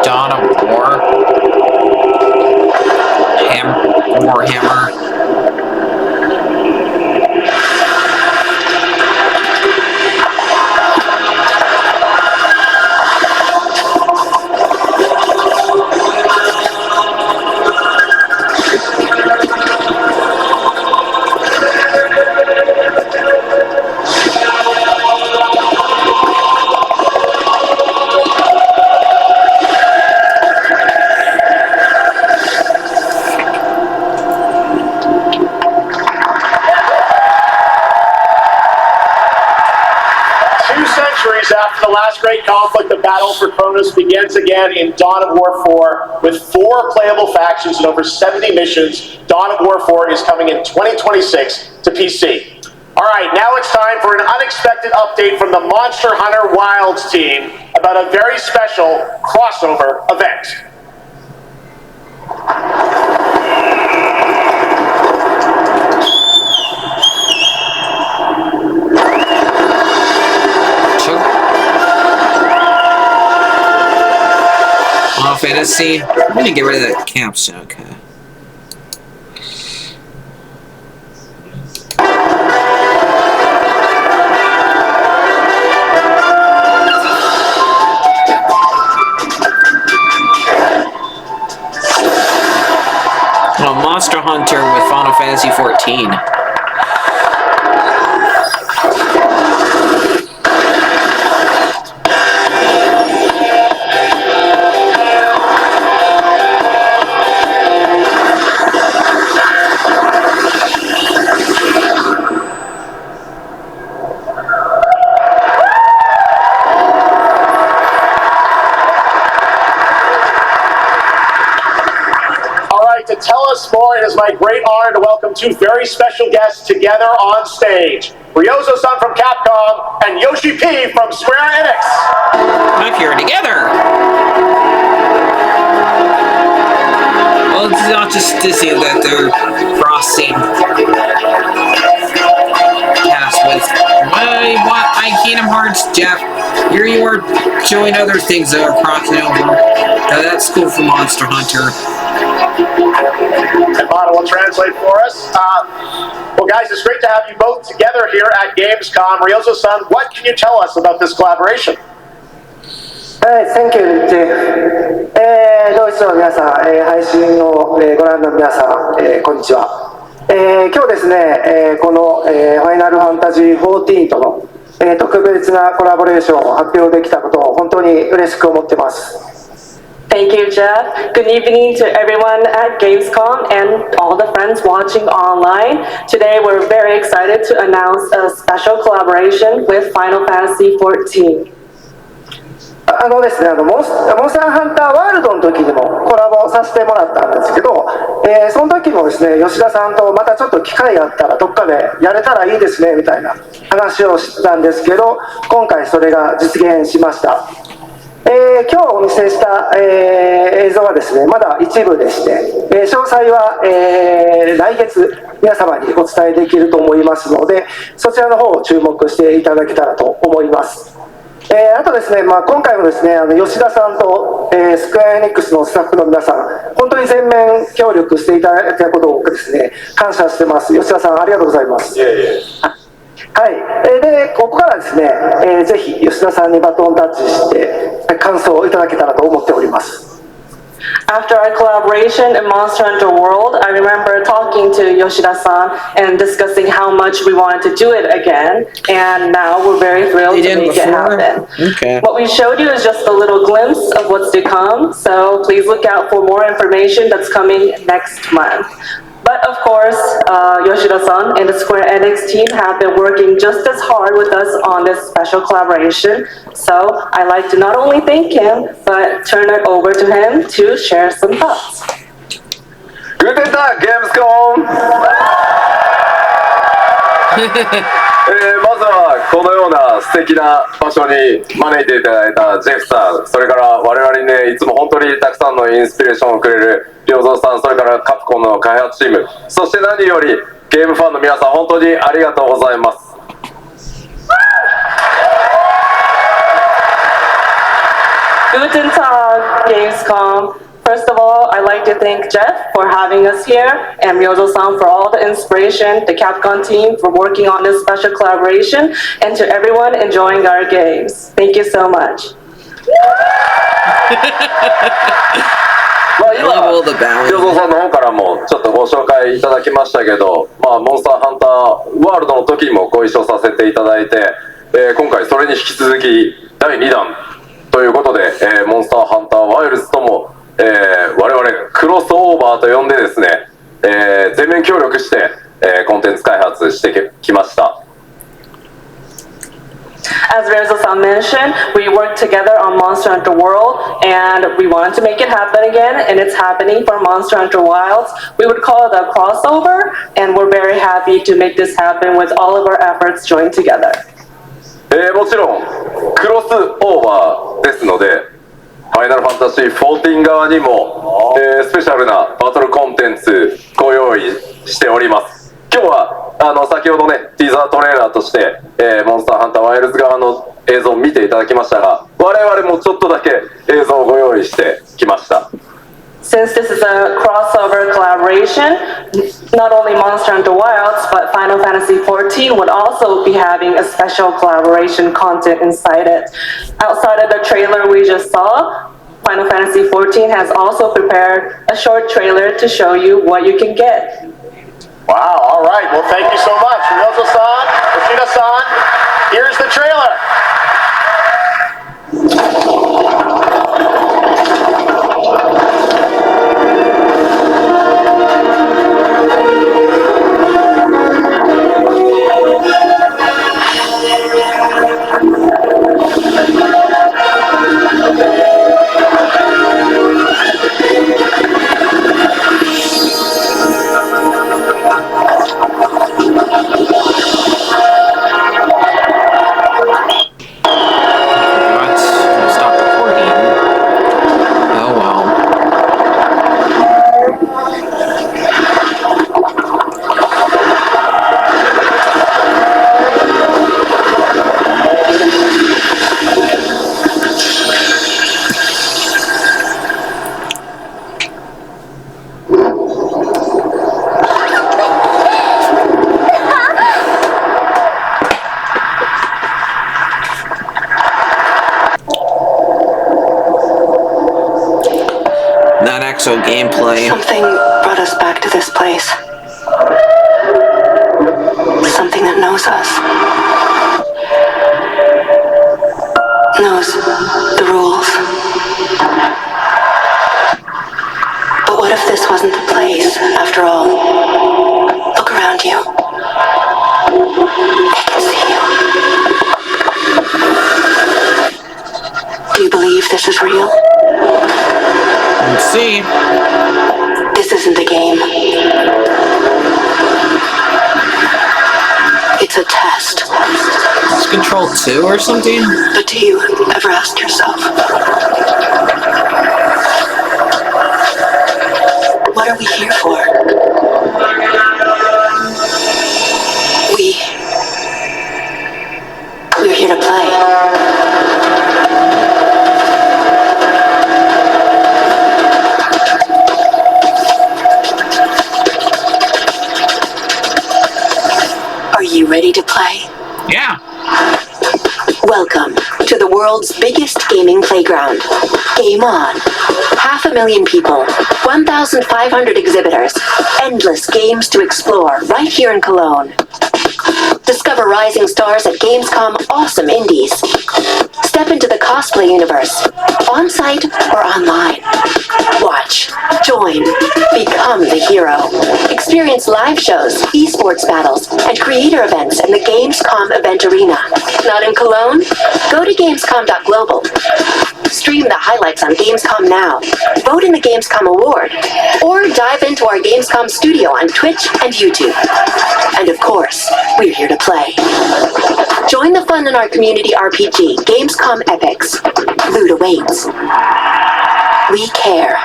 Dawn of War. Warhammer. After the last great conflict, the battle for Kronos begins again in Dawn of War 4 with 4 playable factions and over 70 missions. Dawn of War 4 is coming in 2026 to PC. All right, now it's time for an unexpected update from the Monster Hunter Wilds team about a very special crossover event. Fantasy. I'm gonna get rid of that caption, okay. Oh, Monster Hunter with Final Fantasy 14. To tell us more, it is my great honor to welcome 2 very special guests together on stage. Ryozo-san from Capcom and Yoshi P from Square Enix. Up here together. Well, it's not just Disney that they're crossing cast with. Kingdom Hearts, Jeff. Here you are showing other things that are crossing over. That's cool for Monster Hunter. And Mata will translate for us. Well, guys, it's great to have you both together here at Gamescom. Ryozo-san, what can you tell us about this collaboration? Thank you, Jeff. ドイツの皆さん、配信をご覧の皆さん、こんにちは。今日ですね、このファイナルファンタジー14との特別なコラボレーションを発表できたことを本当に嬉しく思っています。Thank you, Jeff. Good evening to everyone at Gamescom and all the friends watching online. Today, we're very excited to announce a special collaboration with Final Fantasy XIV. ですね、モンスターハンターワールドの時にもコラボさせてもらったんですけど、その時もですね、吉田さんとまたちょっと機会があったらどっかでやれたらいいですねみたいな話をしてたんですけど、今回それが実現しました。今日お見せした、映像はですね、まだ一部でして、詳細は、来月皆様にお伝えできると思いますので、そちらの方を注目していただけたらと思います。あとですね、今回もですね、吉田さんと、スクエアエニックスのスタッフの皆さん、本当に全面協力していただいたことをですね、感謝してます。吉田さん、ありがとうございます。はい、でここからですね、ぜひ吉田さんにバトンタッチして感想をいただけたらと思っております。After our collaboration in Monster Hunter World, I remember talking to Yoshida-san and discussing how much we wanted to do it again, and now we're very thrilled to make it happen. Okay. What we showed you is just a little glimpse of what's to come, so please look out for more information that's coming next month. But of course, Yoshida-san and the Square Enix team have been working just as hard with us on this special collaboration. So I'd like to not only thank him, but turn it over to him to share some thoughts. Guten Tag, Gamecom! まずはこのような素敵な場所に招いていただいたジェフさん、それから我々にね、いつも本当にたくさんのインスピレーションをくれる良三さん、それからカプコンの開発チーム、そして何よりゲームファンの皆さん、本当にありがとうございます。Guten Tag, Gamescom. First of all, I'd like to thank Jeff for having us here, and Ryozo-san for all the inspiration, the Capcom team for working on this special collaboration, and to everyone enjoying our games. Thank you so much. 今、良三さんの方からもちょっとご紹介いただきましたけど、モンスターハンターワールドの時にもご一緒させていただいて、今回それに引き続き第2弾ということで、モンスターハンターワイルズとも我々クロスオーバーと呼んでですね、全面協力して、コンテンツ開発してきました。As Ryozo-san mentioned, we worked together on Monster Hunter World, and we wanted to make it happen again, and it's happening for Monster Hunter Wilds. We would call it a crossover, and we're very happy to make this happen with all of our efforts joined together. もちろんクロスオーバーですので、ファイナルファンタジー14側にも、スペシャルなバトルコンテンツご用意しております。今日は先ほどね、ティーザートレーラーとして、モンスターハンターワイルズ側の映像を見ていただきましたが、我々もちょっとだけ映像をご用意してきました。Since this is a crossover collaboration, not only Monster Hunter Wilds, but Final Fantasy XIV would also be having a special collaboration content inside it. Outside of the trailer we just saw, Final Fantasy XIV has also prepared a short trailer to show you what you can get. Wow, all right. Well, thank you so much. Ryozo-san, Yoshida-san, here's the trailer. Gameplay. Something brought us back to this place. Something that knows us. Knows the rules. But what if this wasn't the place, after all? Look around you. I can see you. Do you believe this is real? Let's see. This isn't a game. It's a test. Control 2 or something? But do you ever ask yourself, what are we here for? We're here to play. Are you ready to play? Yeah. Welcome to the world's biggest gaming playground. Game on. 500,000 people, 1,500 exhibitors, endless games to explore right here in Cologne. Discover rising stars at Gamescom awesome indies. Step into the cosplay universe, on-site or online. Watch, join, become the hero. Experience live shows, esports battles, and creator events in the Gamescom event arena. Not in Cologne? Go to gamescom.global. Stream the highlights on Gamescom Now. Vote in the Gamescom Award. Or dive into our Gamescom studio on Twitch and YouTube. And of course, we're here to play. Join the fun in our community RPG, Gamescom Epics. Loot awaits. We care.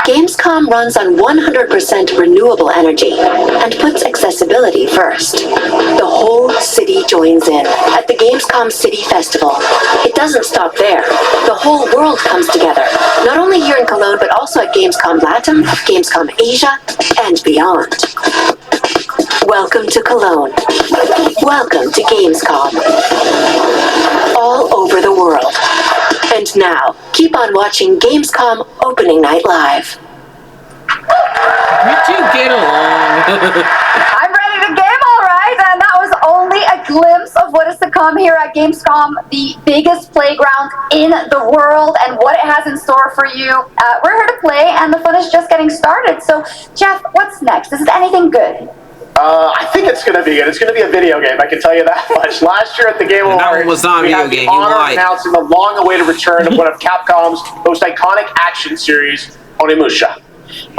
Gamescom runs on 100% renewable energy and puts accessibility first. The whole city joins in at the Gamescom City Festival. It doesn't stop there. The whole world comes together, not only here in Cologne, but also at Gamescom Latam, Gamescom Asia, and beyond. Welcome to Cologne. Welcome to Gamescom. All over the world. And now, keep on watching Gamescom Opening Night Live. You two get along. I'm ready to game, all right, and that was only a glimpse of what is to come here at Gamescom, the biggest playground in the world, and what it has in store for you. We're here to play, and the fun is just getting started. So, Jeff, what's next? Is it anything good? I think it's going to be good. It's going to be a video game, I can tell you that much. Last year at the Game Awards, was not a we video had the game. honor of announcing the long-awaited return of one of Capcom's most iconic action series, Onimusha.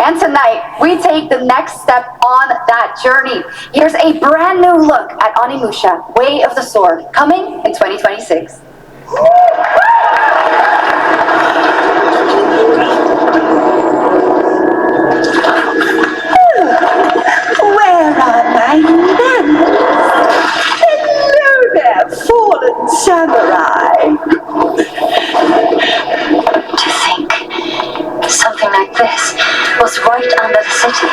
And tonight, we take the next step on that journey. Here's a brand new look at Onimusha, Way of the Sword, coming in 2026. Where are my manners? Hello there, fallen samurai. To think something like this was right under the city.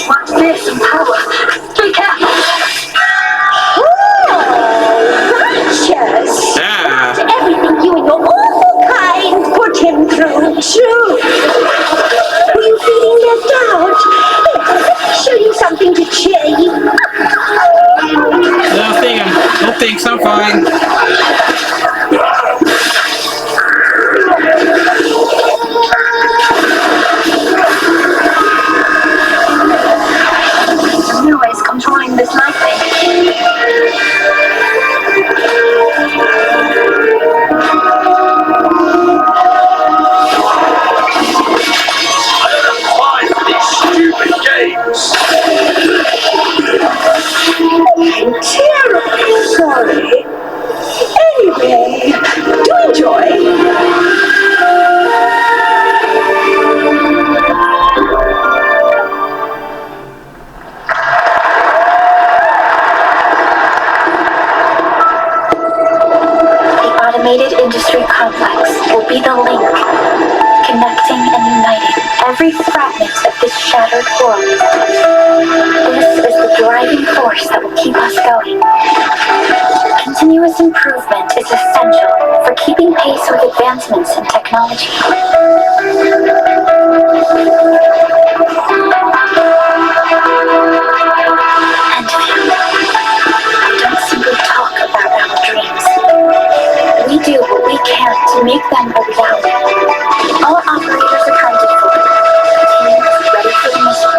What's this in power? Be careful! Righteous! Yeah. That's everything you and your awful kind put him through, too. Were you feeling left out? Let me show you something to cheer you up. No thanks, I'm fine. Noise controlling this lightning. I don't have time for these stupid games. I'm terribly sorry. Anyway, do enjoy. The automated industry complex will be the link, connecting and uniting every fragment of this shattered world. This is the driving force that will keep us going. Continuous improvement is essential for keeping pace with advancements in technology. And don't simply talk about our dreams. We do what we can to make them a reality. All operators accounted for. Teams ready for the mission.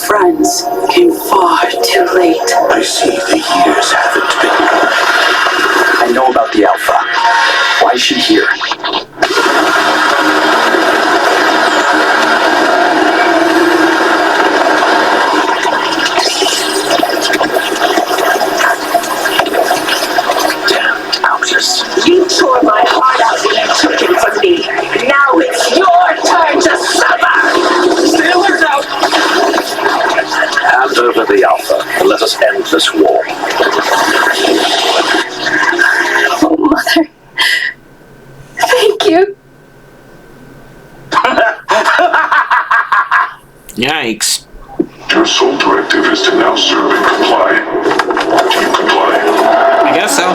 friends came far too late. I see the years haven't been good. I know about the Alpha. Why is she here? You tore my heart out when you took it from me. Now it's your turn to suffer! Stay alert out! Hand over the Alpha and let us end this war. Oh, Mother. Thank you. Yikes. Your sole directive is to now serve and comply. Do you comply? I guess so.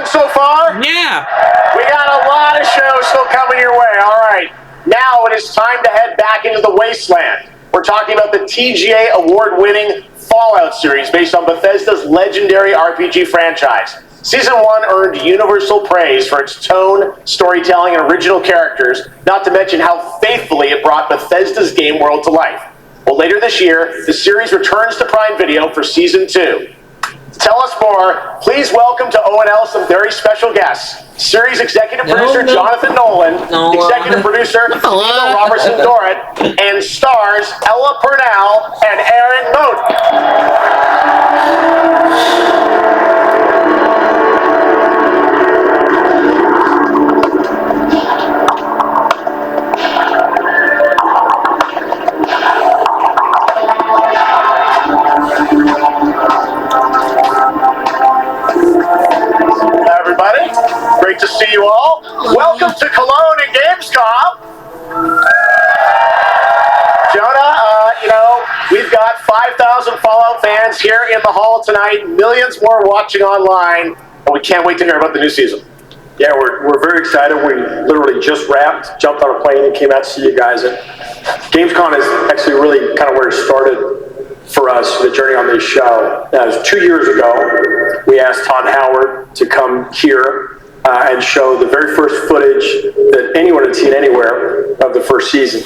So far? Yeah. We got a lot of shows still coming your way. All right. Now it is time to head back into the wasteland. We're talking about the TGA award-winning Fallout series based on Bethesda's legendary RPG franchise. Season 1 earned universal praise for its tone, storytelling, and original characters, not to mention how faithfully it brought Bethesda's game world to life. Well, later this year, the series returns to Prime Video for Season 2. To tell us more, please welcome to ONL some very special guests. Series executive producer Jonathan Nolan, executive producer Stephen Robertson Dorrit, and stars Ella Purnell and Aaron Moat. Great to see you all. Welcome to Cologne and Gamescom. Jonah, we've got 5,000 Fallout fans here in the hall tonight, millions more watching online, and we can't wait to hear about the new season. Yeah, we're very excited. We literally just wrapped, jumped on a plane, and came out to see you guys. And Gamescom is actually really kind of where it started for us, the journey on this show. It was 2 years ago. We asked Todd Howard to come here and show the very first footage that anyone had seen anywhere of the first season.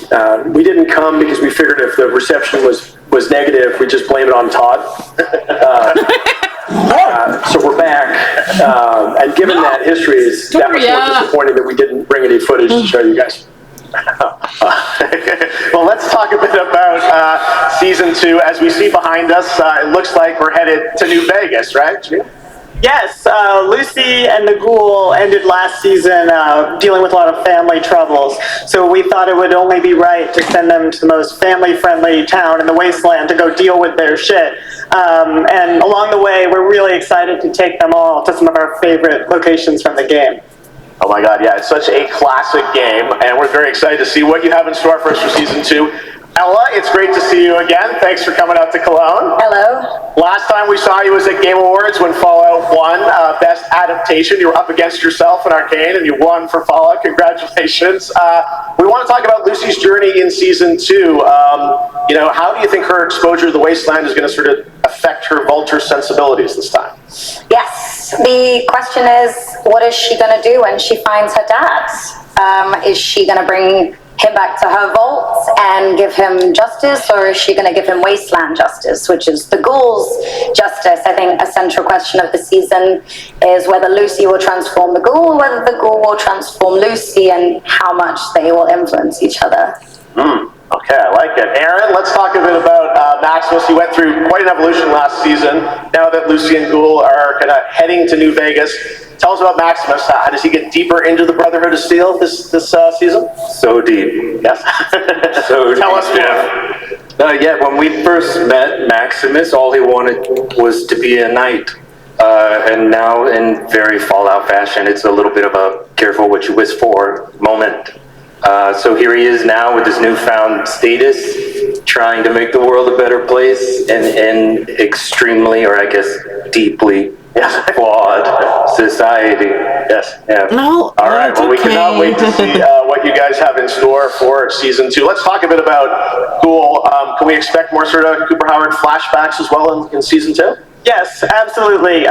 We didn't come because we figured if the reception was negative, we'd just blame it on Todd. So we're back, and given that history is that much more disappointing that we didn't bring any footage to show you guys. Well, let's talk a bit about Season 2. As we see behind us, it looks like we're headed to New Vegas, right? Yes, Lucy and the Ghoul ended last season dealing with a lot of family troubles, so we thought it would only be right to send them to the most family-friendly town in the wasteland to go deal with their shit. And along the way, we're really excited to take them all to some of our favorite locations from the game. Oh my god, yeah, it's such a classic game, and we're very excited to see what you have in store for us for Season 2. Ella, it's great to see you again. Thanks for coming out to Cologne. Hello. Last time we saw you was at Game Awards when Fallout won Best Adaptation. You were up against yourself in Arcane, and you won for Fallout. Congratulations. We want to talk about Lucy's journey in Season 2. How do you think her exposure to the Wasteland is going to sort of affect her vulture sensibilities this time? Yes. The question is, what is she going to do when she finds her dad? Is she going to bring him back to her vault and give him justice, or is she going to give him wasteland justice, which is the ghouls' justice? I think a central question of the season is whether Lucy will transform the ghoul, whether the ghoul will transform Lucy, and how much they will influence each other. Okay, I like it. Aaron, let's talk a bit about Maximus. He went through quite an evolution last season. Now that Lucy and Ghoul are kind of heading to New Vegas, tell us about Maximus. How does he get deeper into the Brotherhood of Steel this season? So deep. Yes. So tell us more. Yeah, when we first met Maximus, all he wanted was to be a knight. And now, in very Fallout fashion, it's a little bit of a careful what you wish for moment. So here he is now with his newfound status, trying to make the world a better place and extremely, or I guess deeply, flawed society. Yes. Yeah. No. All right. Well, we cannot wait to see what you guys have in store for season 2. Let's talk a bit about Ghoul. Can we expect more sort of Cooper Howard flashbacks as well in season 2? Yes, absolutely.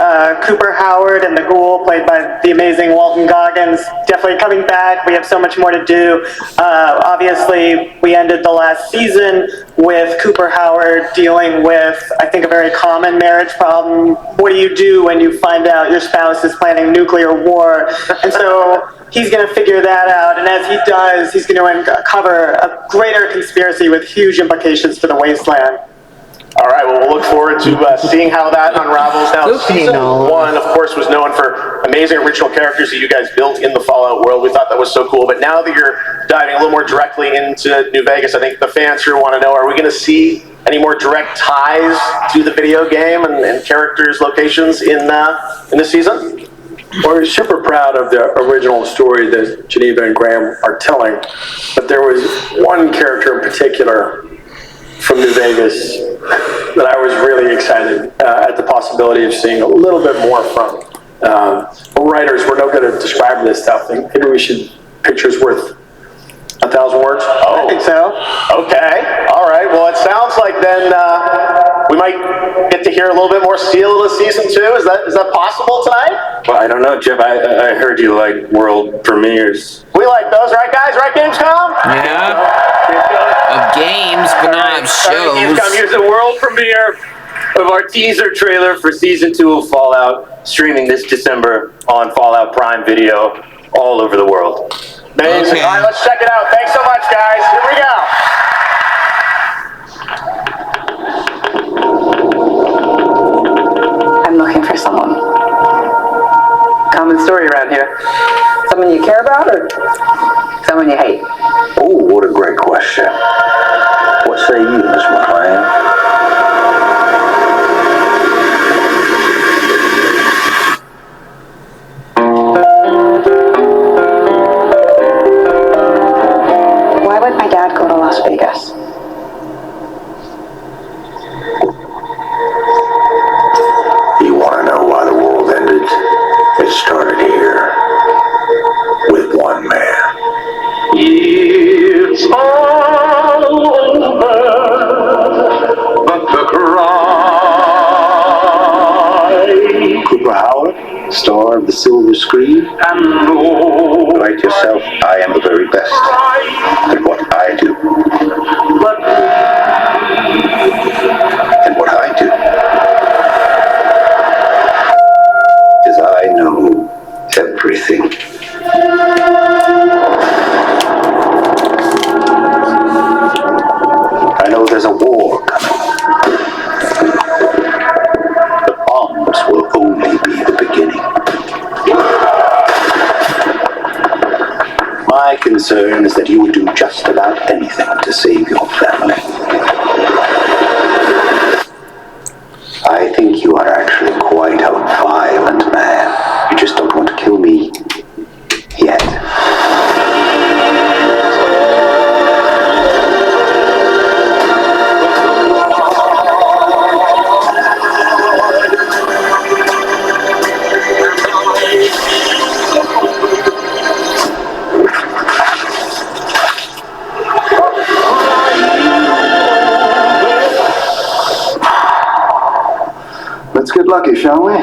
Cooper Howard and the Ghoul, played by the amazing Walton Goggins, definitely coming back. We have so much more to do. Obviously, we ended the last season with Cooper Howard dealing with, I think, a very common marriage problem. What do you do when you find out your spouse is planning nuclear war? And so he's going to figure that out, and as he does, he's going to uncover a greater conspiracy with huge implications for the Wasteland. All right, well, we'll look forward to seeing how that unravels. Now, season 1, of course, was known for amazing original characters that you guys built in the Fallout world. We thought that was so cool. But now that you're diving a little more directly into New Vegas, I think the fans here want to know, are we going to see any more direct ties to the video game and characters, locations in this season? Well, we're super proud of the original story that Geneva and Graham are telling. But there was one character in particular from New Vegas that I was really excited at the possibility of seeing a little bit more from. We're writers, we're no good at describing this stuff. Maybe we should, pictures worth 1,000 words? Oh, I think so. Okay, all right. Well, it sounds like then we might get to hear a little bit more Seal of season 2. Is that possible tonight? Well, I don't know, Jeff. I heard you like world premieres. We like those, right, guys? Right, Gamescom? Yeah. Of games, but not of shows. Gamescom, here's a world premiere of our teaser trailer for season 2 of Fallout, streaming this December on Fallout Prime Video all over the world. Amazing. Okay. All right, let's check it out. Thanks so much, guys. Here we go. I'm looking for someone. Common story around here. Someone you care about or someone you hate? Oh, what a great question. What say you, Miss McLean? Why would my dad go to Las Vegas? You want to know why the world ended? It started here with one man. It's all over, but the cry. Cooper Howard, star of the silver screen. Like yourself, I am the very best at what I do. And what I do is I know everything. I know there's a war coming. The bombs will only be the beginning. My concern is that you would do just about anything to save your family. I think you are actually quite a violent man. You just don't want to kill me yet. Let's get lucky, shall we?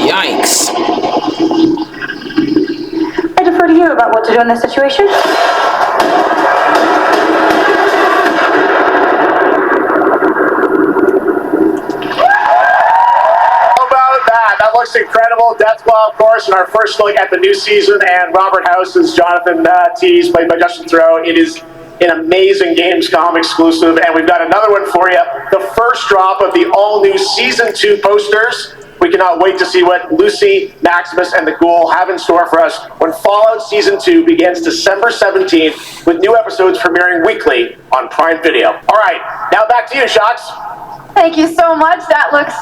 Yikes. I defer to you about what to do in this situation. That looks incredible. Deathclaw, of course, in our first look at the new season, and Robert House's Jonathan Tees, played by Justin Theroux. It is an amazing Gamescom exclusive, and we've got another one for you. The first drop of the all-new Season 2 posters We cannot wait to see what Lucy, Maximus, and the Ghoul have in store for us when Fallout Season 2 begins December 17th with new episodes premiering weekly on Prime Video. All right, now back to you, Shocks. Thank you so much. That looks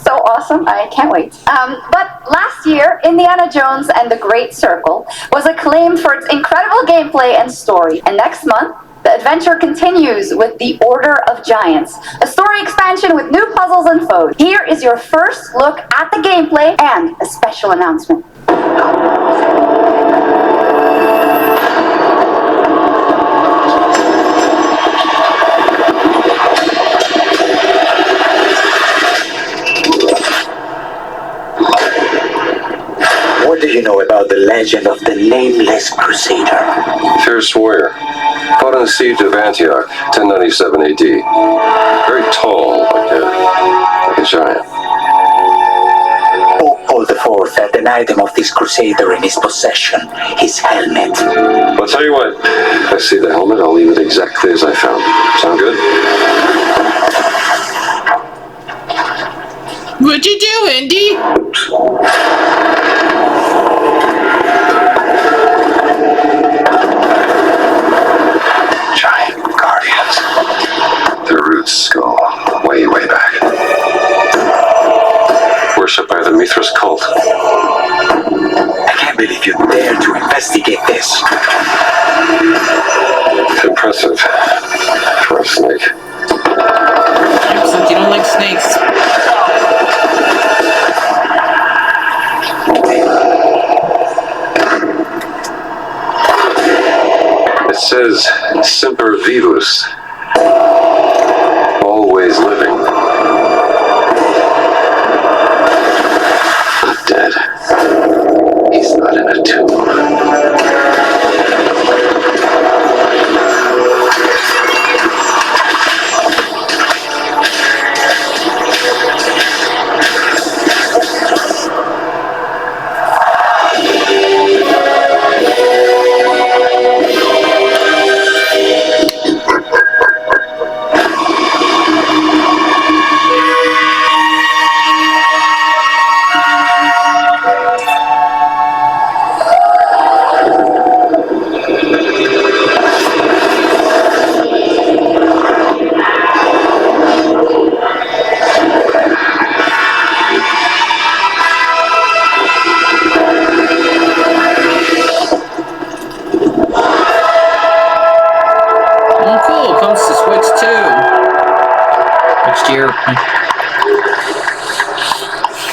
so awesome. I can't wait. But last year, Indiana Jones and the Great Circle was acclaimed for its incredible gameplay and story. And next month, the adventure continues with The Order of Giants, a story expansion with new puzzles and foes. Here is your first look at the gameplay and a special announcement. What do you know about the legend of the Nameless Crusader? Fierce warrior. Fought on the siege of Antioch, 1097 AD. Very tall, like a giant. Hold forth at an item of this crusader in his possession, his helmet. I'll tell you what, if I see the helmet, I'll leave it exactly as I found it. Sound good? What'd you do, Indy? Giant guardians. Their roots go way, way back. Worshipped by the Mithras cult. I can't believe you dare to investigate this. Impressive for a snake. Since you don't like snakes. It says Semper Vivus. Always living. Not dead. He's not in a tomb.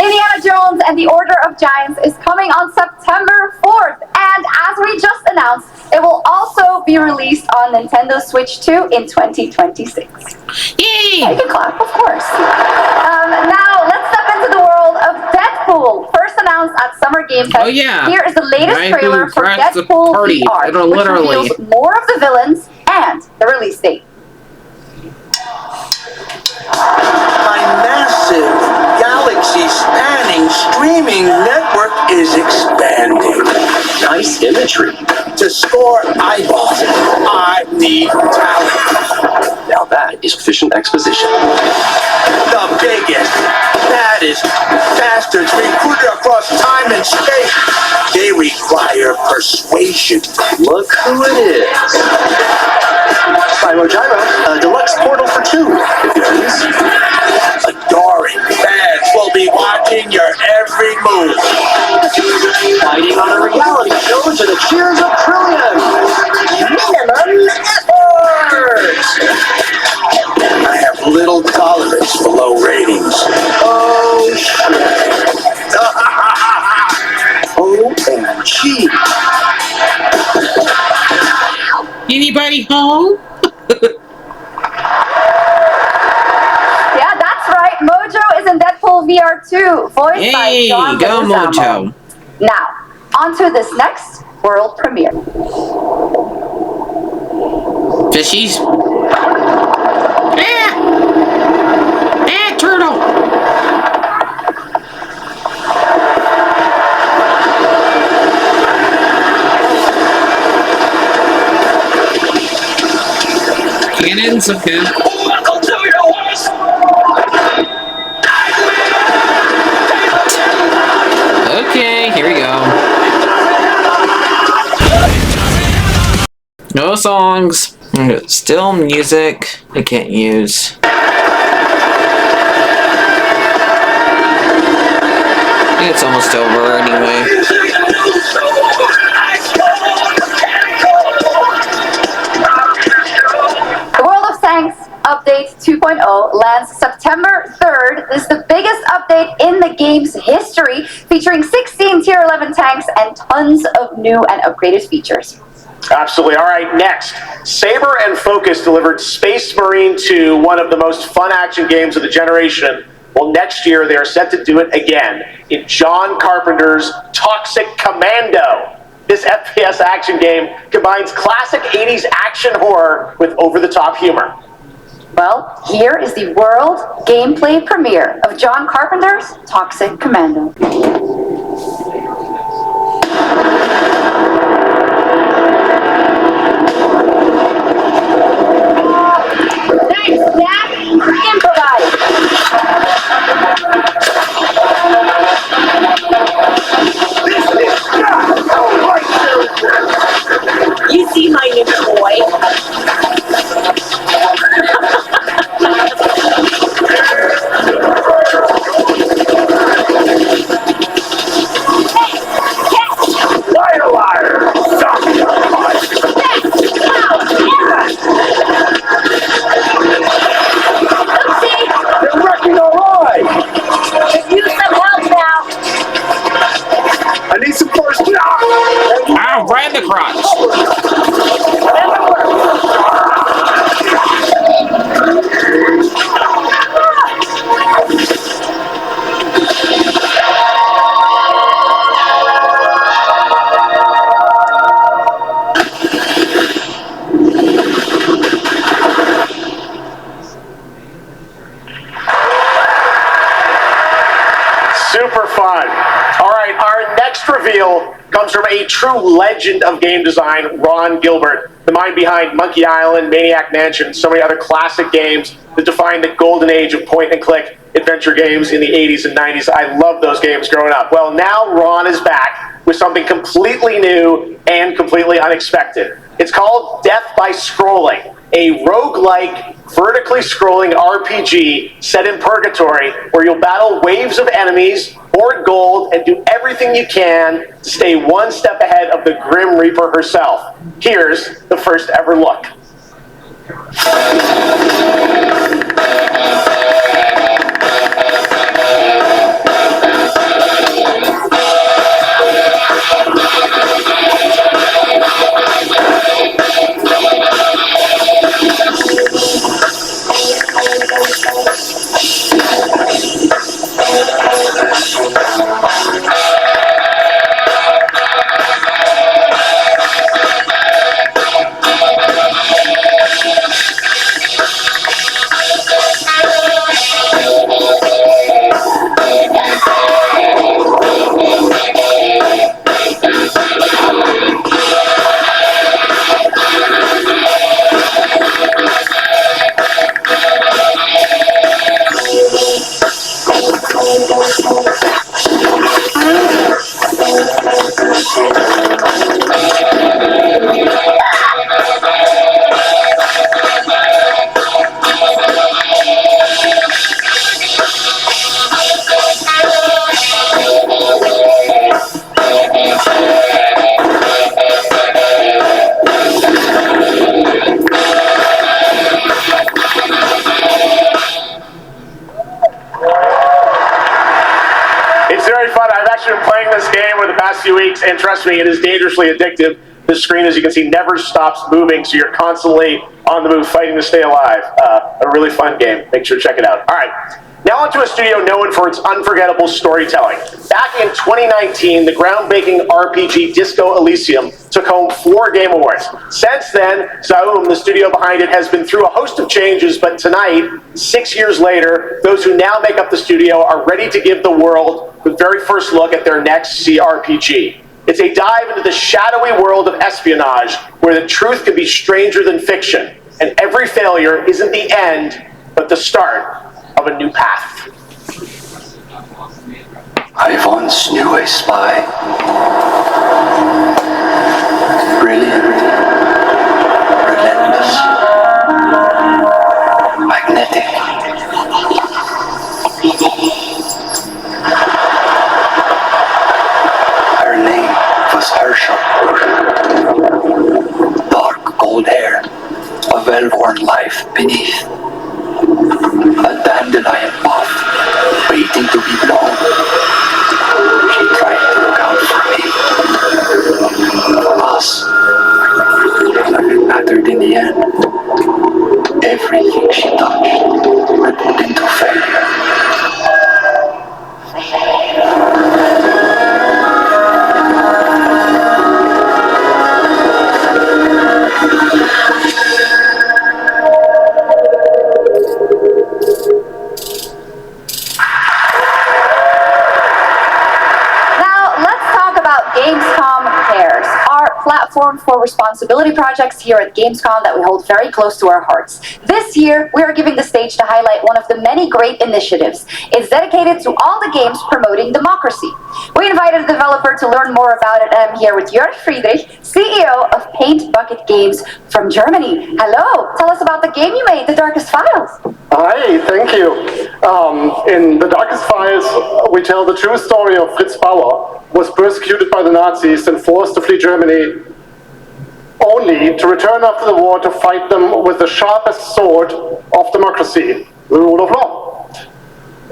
Indiana Jones and the Order of Giants is coming on September 4th, and as we just announced, it will also be released on Nintendo Switch 2 in 2026. Yay! You can clap, of course. Now, let's step into the world of Deadpool, first announced at Summer Game Fest. Oh yeah! Here is the latest trailer for Deadpool VR, which reveals more of the villains and the release date. My massive, galaxy-spanning streaming network is expanding. Nice imagery. To score eyeballs, I need talent. Now that is efficient exposition. The biggest, baddest bastards recruited across time and space. They require persuasion. Look who it is. Spyro Gyro, a deluxe portal for 2, if you please. Adoring fans will be watching your every move. Fighting on a reality show to the cheers of trillions. Minimum effort! I have little tolerance for low ratings. Oh, shit. OMG. Anybody home? Yeah, that's right. Mojo is in Deadpool VR 2, voiced by John go Leguizamo. Mojo. Now, on to this next world premiere. Fishies? Turtle! Cannons, okay. Welcome to your house! songs. Still music I can't use. It's almost over anyway. The World of Tanks Update 2.0 lands September 3rd. This is the biggest update in the game's history, featuring 16 Tier 11 tanks and tons of new and upgraded features. Absolutely. All right, next. Saber and Focus delivered Space Marine 2, one of the most fun action games of the generation. Well, next year they are set to do it again in John Carpenter's Toxic Commando. This FPS action game combines classic 80s action horror with over-the-top humor. Well, here is the world gameplay premiere of John Carpenter's Toxic Commando. Nice, Dad. Improvise. You see my new toy? Right in the crotch. Super fun. All right, our next reveal comes from a true legend of game design, Ron Gilbert, the mind behind Monkey Island, Maniac Mansion, so many other classic games that defined the golden age of point-and-click adventure games in the 80s and 90s. I loved those games growing up. Well, now Ron is back with something completely new and completely unexpected. It's called Death by Scrolling, a roguelike, vertically scrolling RPG set in Purgatory where you'll battle waves of enemies, hoard gold, and do everything you can to stay one step ahead of the Grim Reaper herself. Here's the first ever look. Few weeks, and trust me, it is dangerously addictive. The screen, as you can see, never stops moving, so you're constantly on the move fighting to stay alive. A really fun game. Make sure to check it out. All right, now onto a studio known for its unforgettable storytelling. Back in 2019, the groundbreaking RPG Disco Elysium took home 4 Game Awards. Since then, Zaum, the studio behind it, has been through a host of changes, but tonight, 6 years later, those who now make up the studio are ready to give the world the very first look at their next CRPG. It's a dive into the shadowy world of espionage, where the truth can be stranger than fiction, and every failure isn't the end, but the start of a new path. I once knew a spy. Brilliant. platform for responsibility projects here at Gamescom that we hold very close to our hearts. This year, we are giving the stage to highlight one of the many great initiatives. It's dedicated to all the games promoting democracy. We invited a developer to learn more about it, and I'm here with Jörg Friedrich, CEO of Paint Bucket Games from Germany. Hello, tell us about the game you made, The Darkest Files. Hi, thank you. In The Darkest Files, we tell the true story of Fritz Bauer, who was persecuted by the Nazis and forced to flee Germany, only to return after the war to fight them with the sharpest sword of democracy, the rule of law.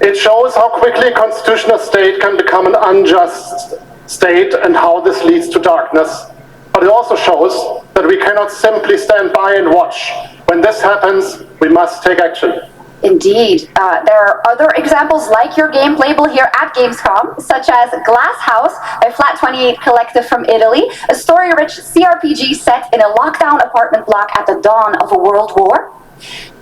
It shows how quickly a constitutional state can become an unjust state and how this leads to darkness. But it also shows that we cannot simply stand by and watch. When this happens, we must take action. Indeed. There are other examples like your game playable here at Gamescom, such as Glass House, a Flat 28 collective from Italy, a story-rich CRPG set in a lockdown apartment block at the dawn of a world war,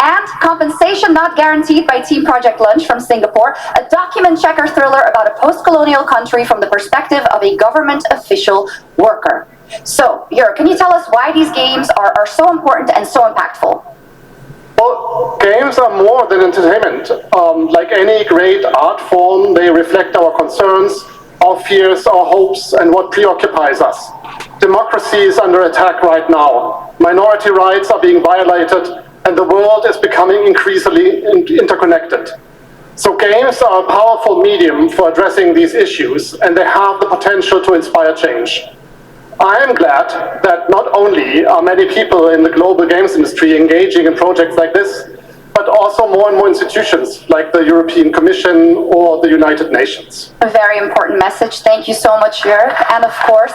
and Compensation Not Guaranteed by Team Project Lunch from Singapore, a document checker thriller about a post-colonial country from the perspective of a government official worker. So, Jörg, can you tell us why these games are so important and so impactful? Well, games are more than entertainment. Like any great art form, they reflect our concerns, our fears, our hopes, and what preoccupies us. Democracy is under attack right now. Minority rights are being violated, and the world is becoming increasingly interconnected. So games are a powerful medium for addressing these issues, and they have the potential to inspire change. I am glad that not only are many people in the global games industry engaging in projects like this, but also more and more institutions like the European Commission or the United Nations. A very important message. Thank you so much, Jörg. And of course,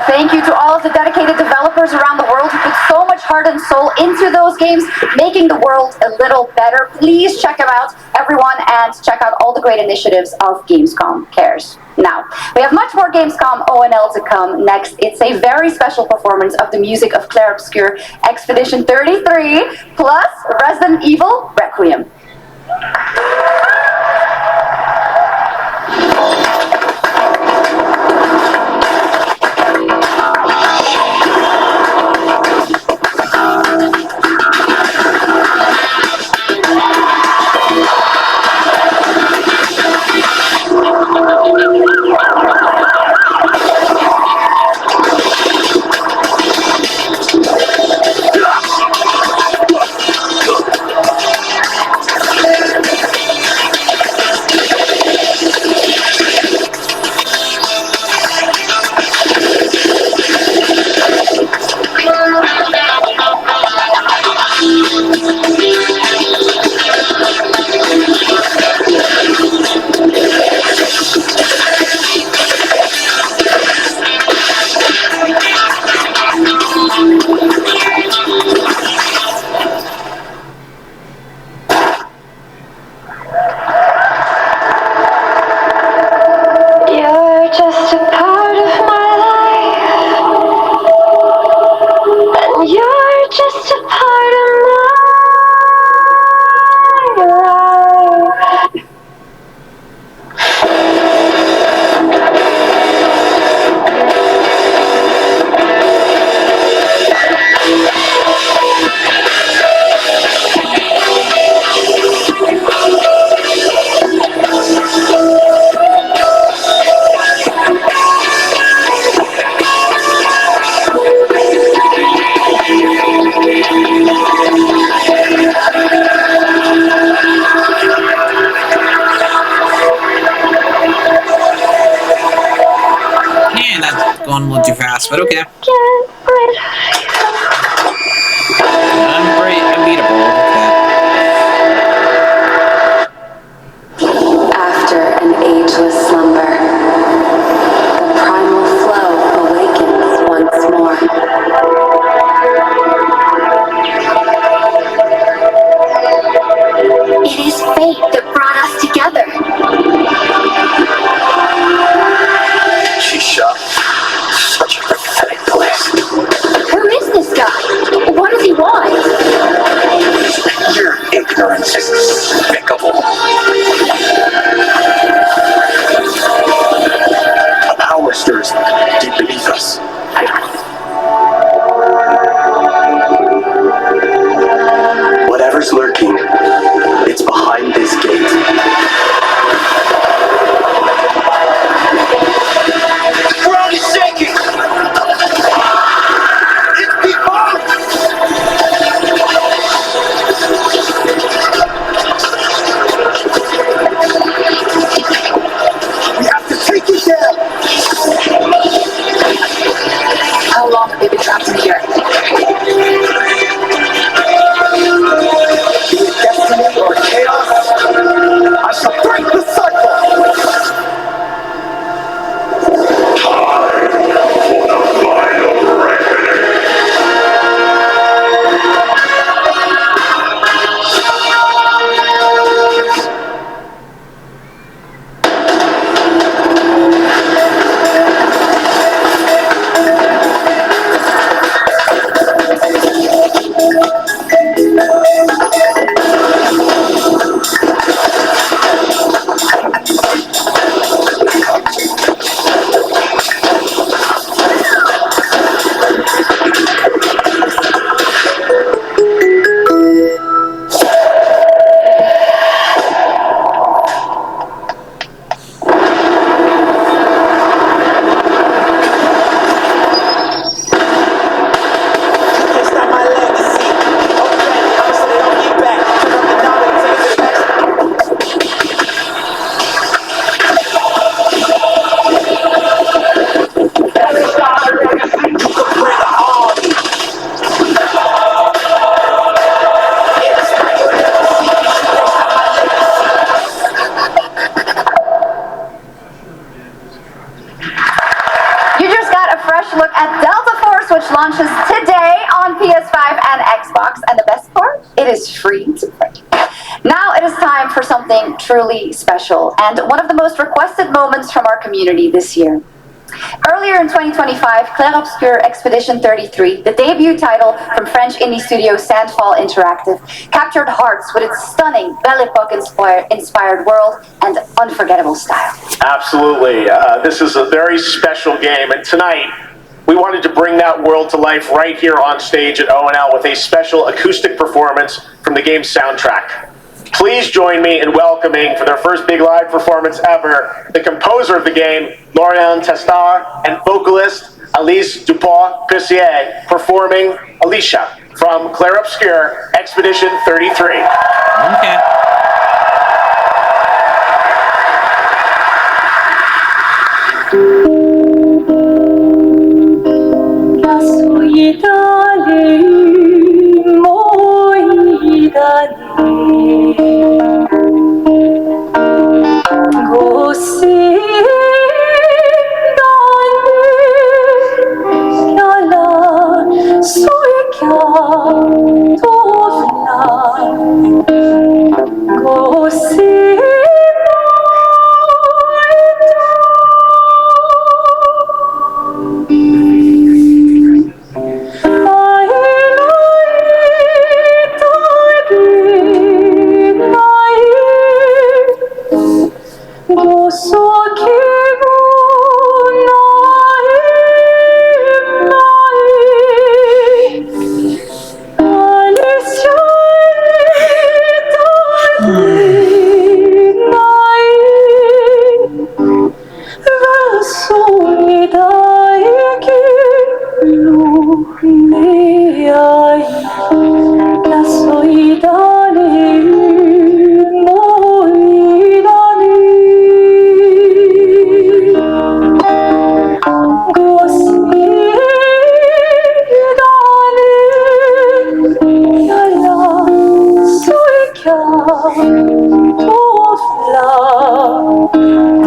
thank you to all of the dedicated developers around the world who put so much heart and soul into those games, making the world a little better. Please check them out, everyone, and check out all the great initiatives of Gamescom Cares. Now, we have much more Gamescom ONL to come. Next, it's a very special performance of the music of Clair Obscur Expedition 33, plus Resident Evil Requiem. Going a little too fast, but okay. Unbeatable. Okay. After an ageless slumber, the primal flow awakens once more. It is fate that brought us together. Shisha. Such a pathetic place. Who is this guy? What does he want? Your ignorance is despicable. A power stirs deep beneath us. is free to play. Now it is time for something truly special and one of the most requested moments from our community this year. Earlier in 2025, Clair Obscur Expedition 33, the debut title from French indie studio Sandfall Interactive, captured hearts with its stunning Belle Epoque inspired world and unforgettable style. Absolutely. This is a very special game, and tonight we wanted to bring that world to life right here on stage at ONL with a special acoustic performance from the game's soundtrack. Please join me in welcoming, for their first big live performance ever, the composer of the game, Lauriane Testard, and vocalist Alice Dupont-Pissier, performing Alicia from Clair Obscur Expedition 33. Okay.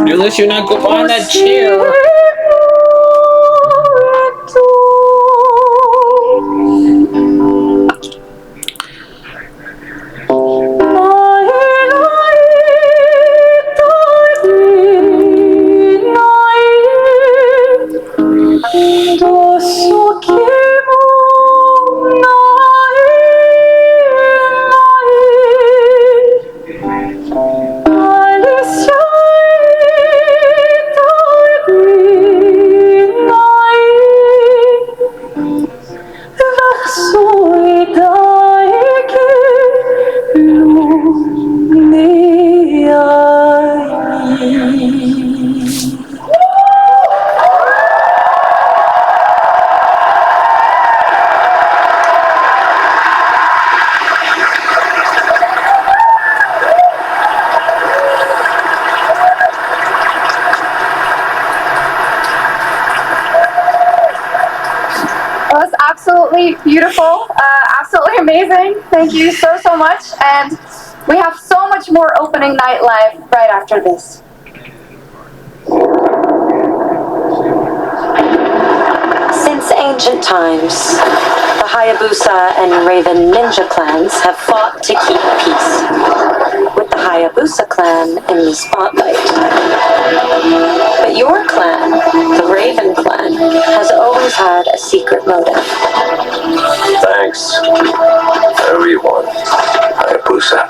Unless you're not go on that chair. Absolutely beautiful, absolutely amazing. Thank you so much, and we have so much more opening night live right after this. Since ancient times, the Hayabusa and Raven ninja clans have fought to keep peace, with the Hayabusa clan in the spotlight. But your clan, the Raven clan, has always had a secret motive. Thanks, everyone. Hayabusa.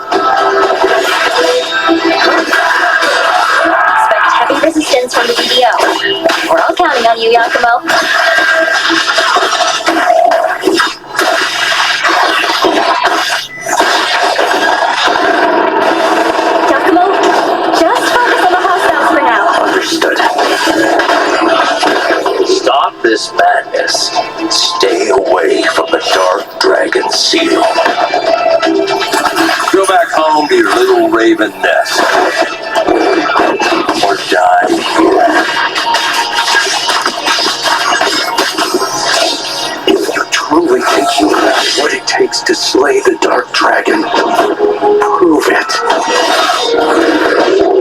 Expect heavy resistance from the BDO. We're all counting on you, Yakumo. Yakumo, just focus on the hostiles for now. Understood. Stop this madness. Stay away from the Dark Dragon Seal. Go back home to your little raven nest. Or die here. If you truly think you have what it takes to slay the Dark Dragon, prove it.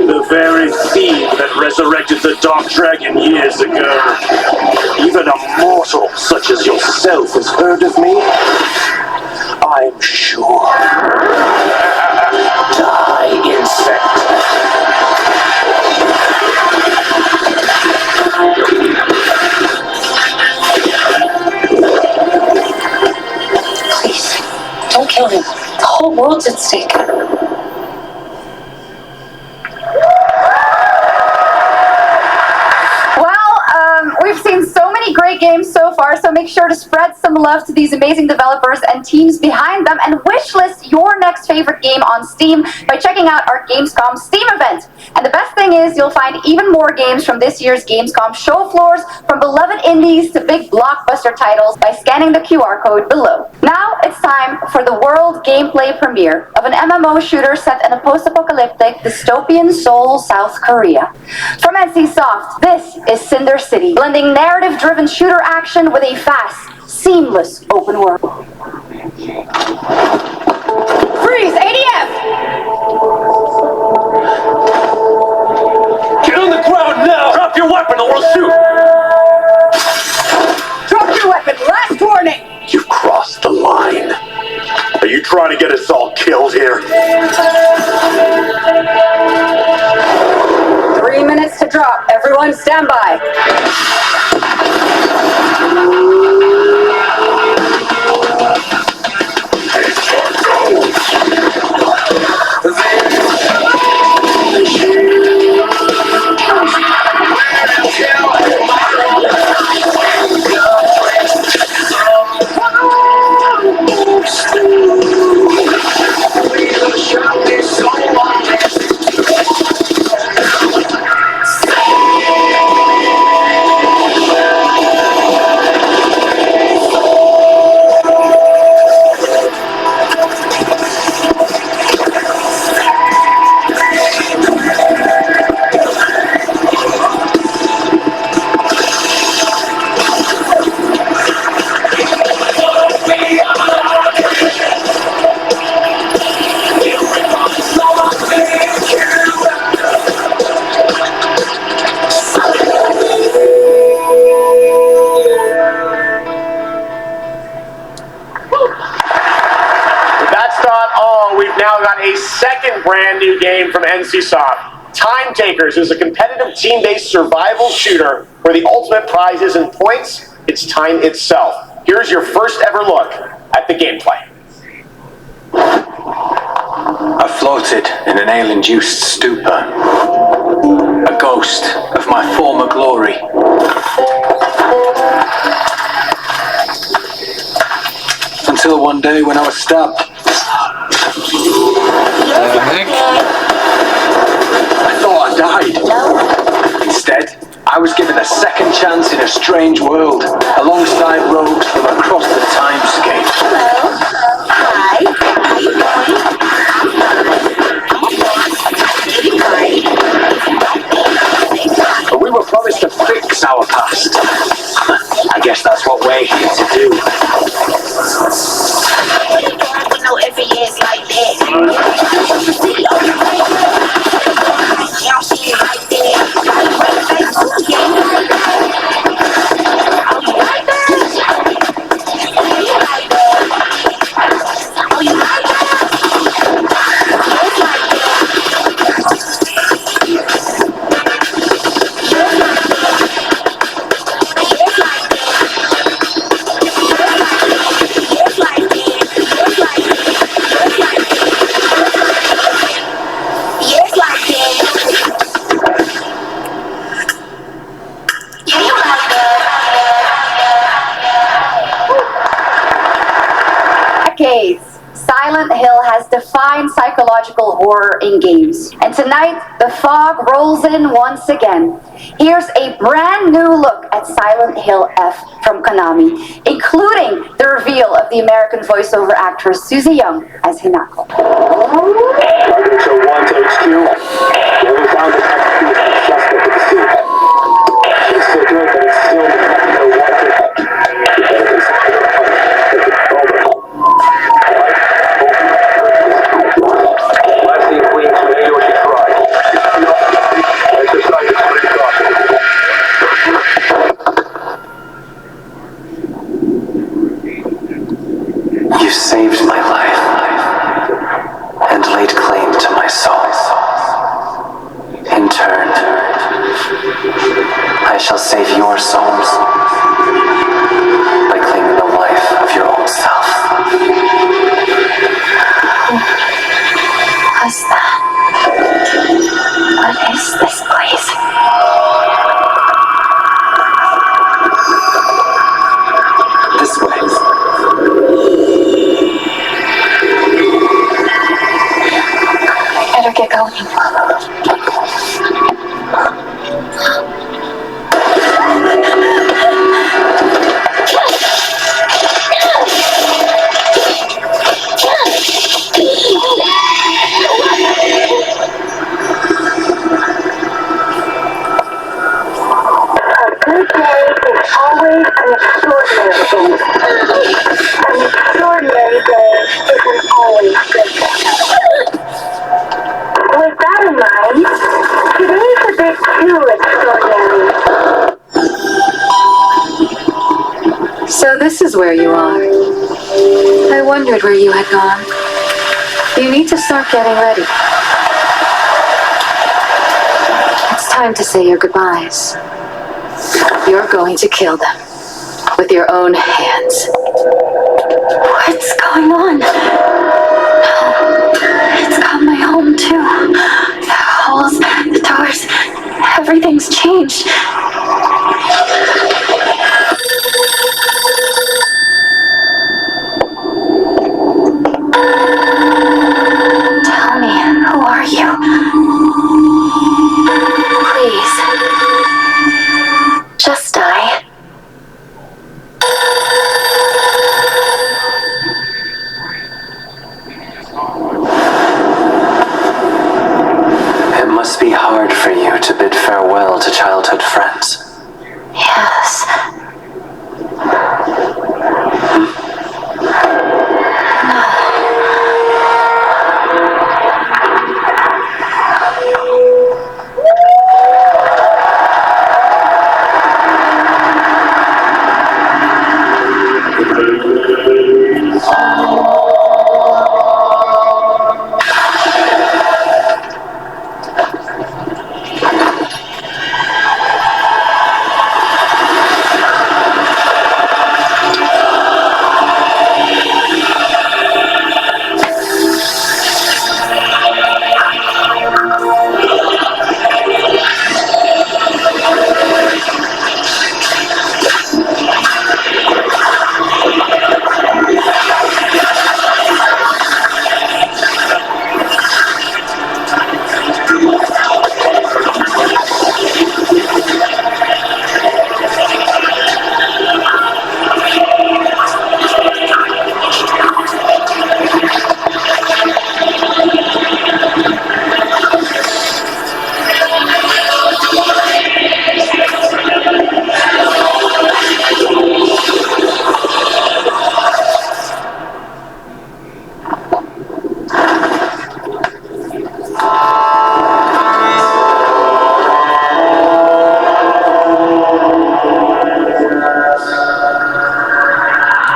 The very fiend that resurrected the Dark Dragon years ago. Even a mortal such as yourself has heard of me? I'm sure. Die, insect. Please, don't kill him. The whole world's at stake. We've seen so many great games so far, so make sure to spread some love to these amazing developers and teams behind them, and wishlist your next favorite game on Steam by checking out our Gamescom Steam event. And the best thing is you'll find even more games from this year's Gamescom show floors, from beloved indies to big blockbuster titles, by scanning the QR code below. Now it's time for the world gameplay premiere of an MMO shooter set in a post-apocalyptic dystopian Seoul, South Korea. From NCSoft, this is Cinder City, blending narrative-driven shooter action with a fast, seamless open world. Freeze! ADF! Get on the ground now! Drop your weapon or we'll shoot! Drop your weapon! Last warning! You've crossed the line. Are you trying to get us all killed here? 3 minutes to drop. Everyone stand by. A second brand new game from NCSoft. Time Takers is a competitive team-based survival shooter where the ultimate prize isn't points, it's time itself. Here's your first ever look at the gameplay. I floated in an ale-induced stupor, a ghost of my former glory. Until one day when I was stabbed. I thought I died. Instead, I was given a second chance in a strange world, alongside rogues from across the timescape. Hello. Hi. How you doing? But we were promised to fix our past. I guess that's what we're here to do. Know every year's like this. Y'all see it right there. Silent Hill has defined psychological horror in games. And tonight, the fog rolls in once again. Here's a brand new look at Silent Hill F from Konami, including the reveal of the American voiceover actress Susie Young as Hinako. Target show 1 to HQ. We haven't found the suspect at the scene. It's still good, but it's still no You saved my I shall save your souls by claiming the life of your old self. What's that? What is this place? This way. Better get going. Always an extraordinary thing. An extraordinary day isn't always good. With that in mind, today's a bit too extraordinary. So this is where you are. I wondered where you had gone. You need to start getting ready. It's time to say your goodbyes. You're going to kill them with your own hands. What's going on? No. It's got my home too. The holes, the doors, everything's changed. Tell me, who are you? Please. Just die. It must be hard for you to bid farewell to childhood friends. Yes.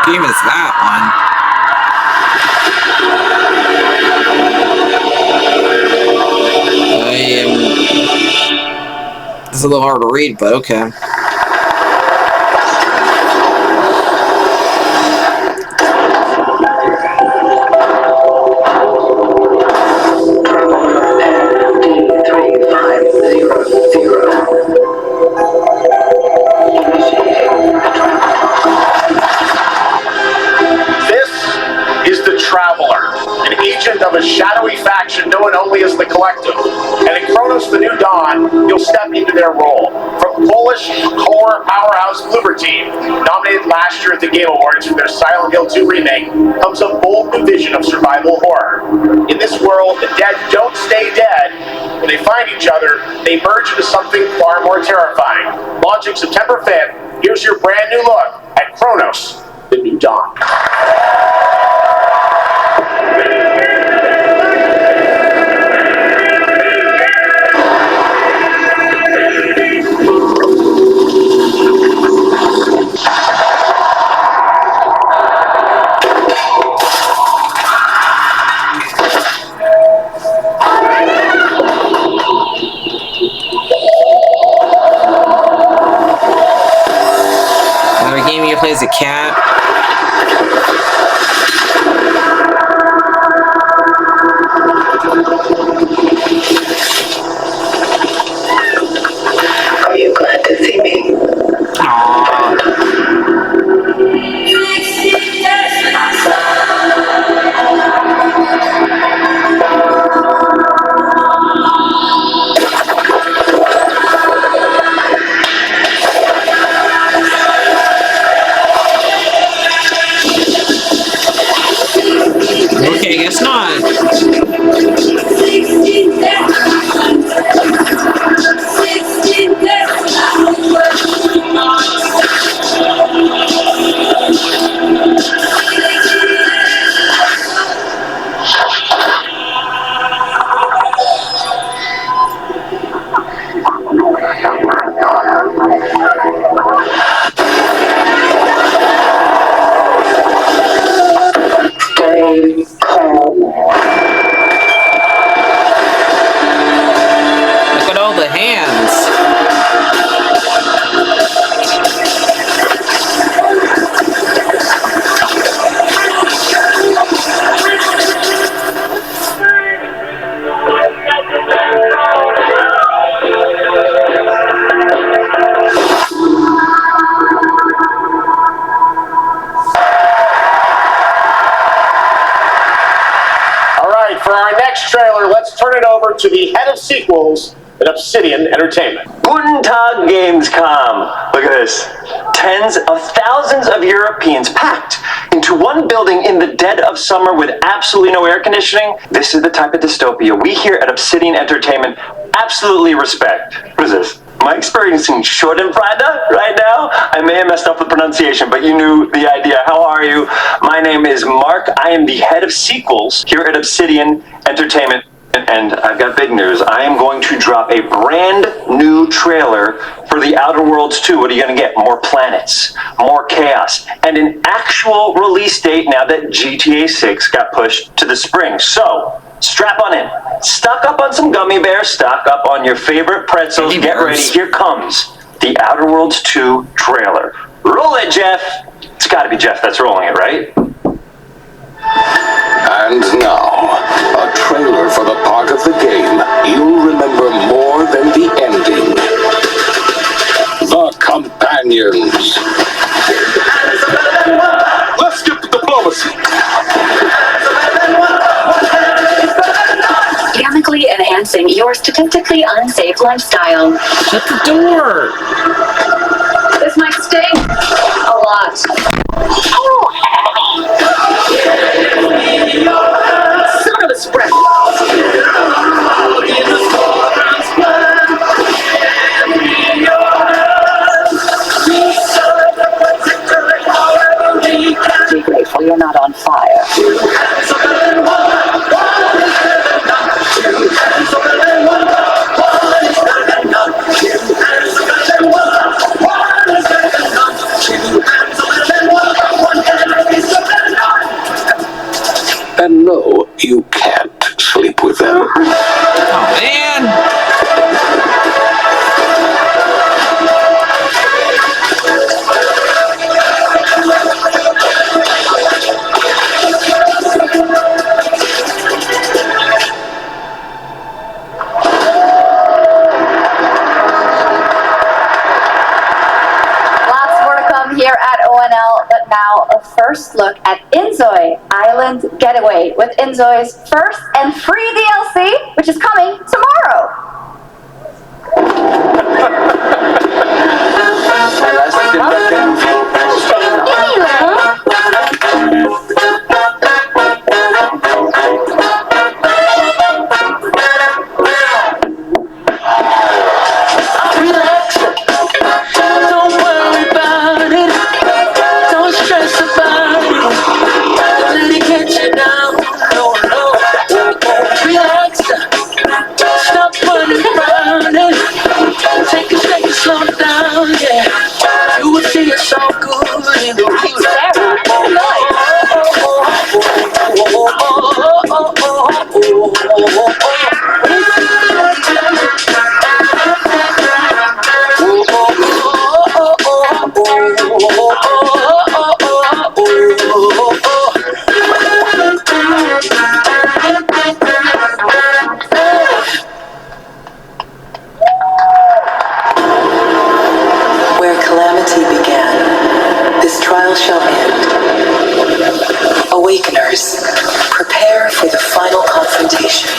Game is that one? It's a little hard to read, but okay. Of a shadowy faction known only as the Collective. And in Kronos the New Dawn, you'll step into their role. From Polish horror powerhouse Bloober Team, nominated last year at the Game Awards for their Silent Hill 2 remake, comes a bold new vision of survival horror. In this world, the dead don't stay dead. When they find each other, they merge into something far more terrifying. Launching September 5th, here's your brand new look at Kronos the New Dawn. plays a cat. Are you glad to see me? Okay, guess not. Look at all the hands. All right, for our next trailer, let's turn it over to the head of sequels at Obsidian Entertainment. Guten Tag, Gamescom. Look at this. Tens of thousands of Europeans packed into one building in the dead of summer with absolutely no air conditioning. This is the type of dystopia we here at Obsidian Entertainment absolutely respect. What is this? Am I experiencing Schadenfreude right now? I may have messed up the pronunciation, but you knew the idea. How are you? My name is Mark. I am the head of sequels here at Obsidian Entertainment. And I've got big news. I am going to drop a brand new trailer for The Outer Worlds 2. What are you going to get? More planets, more chaos, and an actual release date now that GTA 6 got pushed to the spring. So, strap on in. Stock up on some gummy bears, stock up on your favorite pretzels. Get ready. Here comes The Outer Worlds 2 trailer. Roll it, Jeff. It's got to be Jeff that's rolling it, right? And now, a trailer for the part of the game you'll remember more than the ending. The Companions. Let's skip the diplomacy. Chemically enhancing your statistically unsafe lifestyle. Shut the door! This might sting a lot. Service breath. Be grateful you're not on fire. And no, you can't sleep with them. Oh, man! Lots more to come here at ONL, but now a first look at Inzoi Island Getaway with Inzoi's first and free DLC, which is coming tomorrow. Don't worry about it. Don't stress about it. Don't let it get you down. No, no. Relax. Stop worrying. trial shall end. Awakeners, prepare for the final confrontation.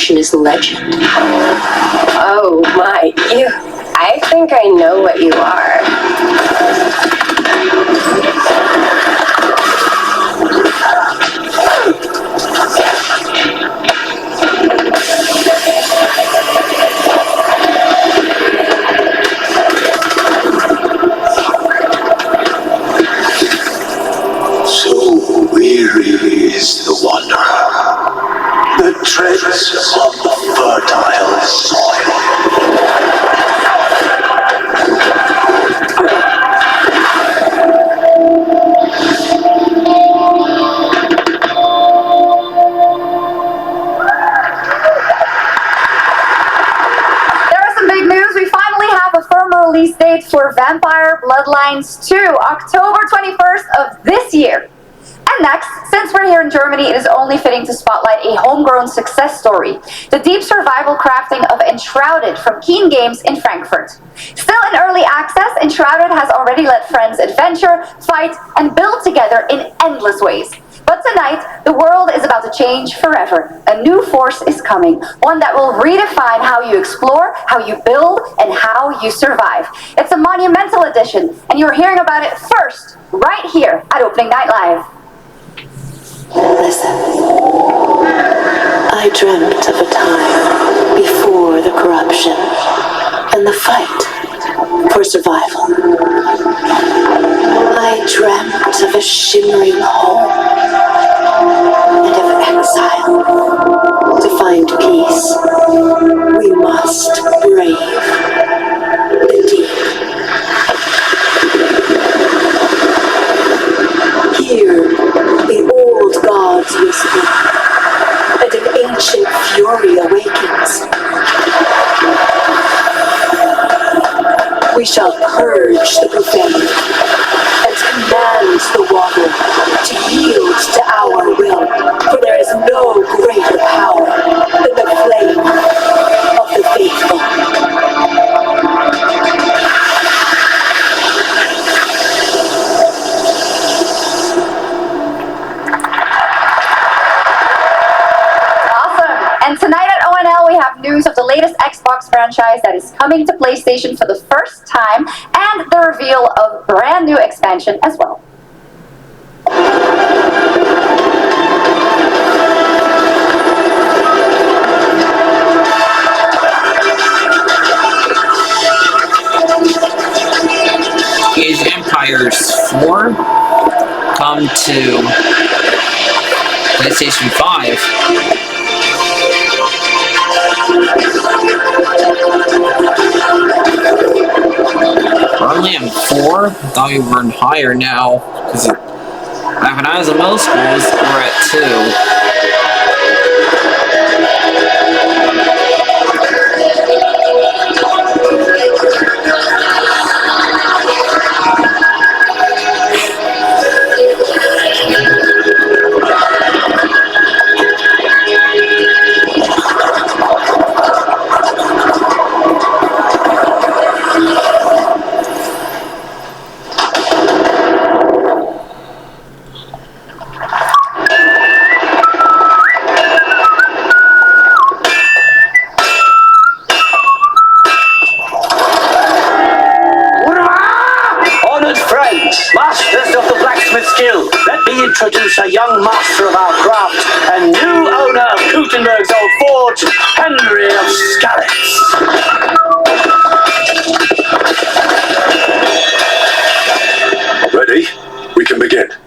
Is legend. Oh my, I think I know what you are. So weary is the wanderer, that treads on the fertile soil. Release date for Vampire Bloodlines 2, October 21st of this year. And next, since we're here in Germany, it is only fitting to spotlight a homegrown success story, the deep survival crafting of Enshrouded from Keen Games in Frankfurt. Still in early access, Enshrouded has already let friends adventure, fight, and build together in endless ways. But tonight, the world is about to change forever. A new force is coming, one that will redefine how you explore, how you build, and how you survive. It's a monumental edition, and you're hearing about it first, right here at Opening Night Live. Listen, I dreamt of a time before the corruption and the fight for survival. I dreamt of a shimmering home and of exile. To find peace, we must break And tonight at ONL, we have news of the latest Xbox franchise that is coming to PlayStation for the first time, and the reveal of brand new expansion as well. Age of Empires 4 come to PlayStation 5. We're only on 4. I thought we were higher now. Because back when I was in middle school, we're at 2. Introduce a young master of our craft and new owner of Gutenberg's old forge, Henry of Skalitz. Ready? We can begin. First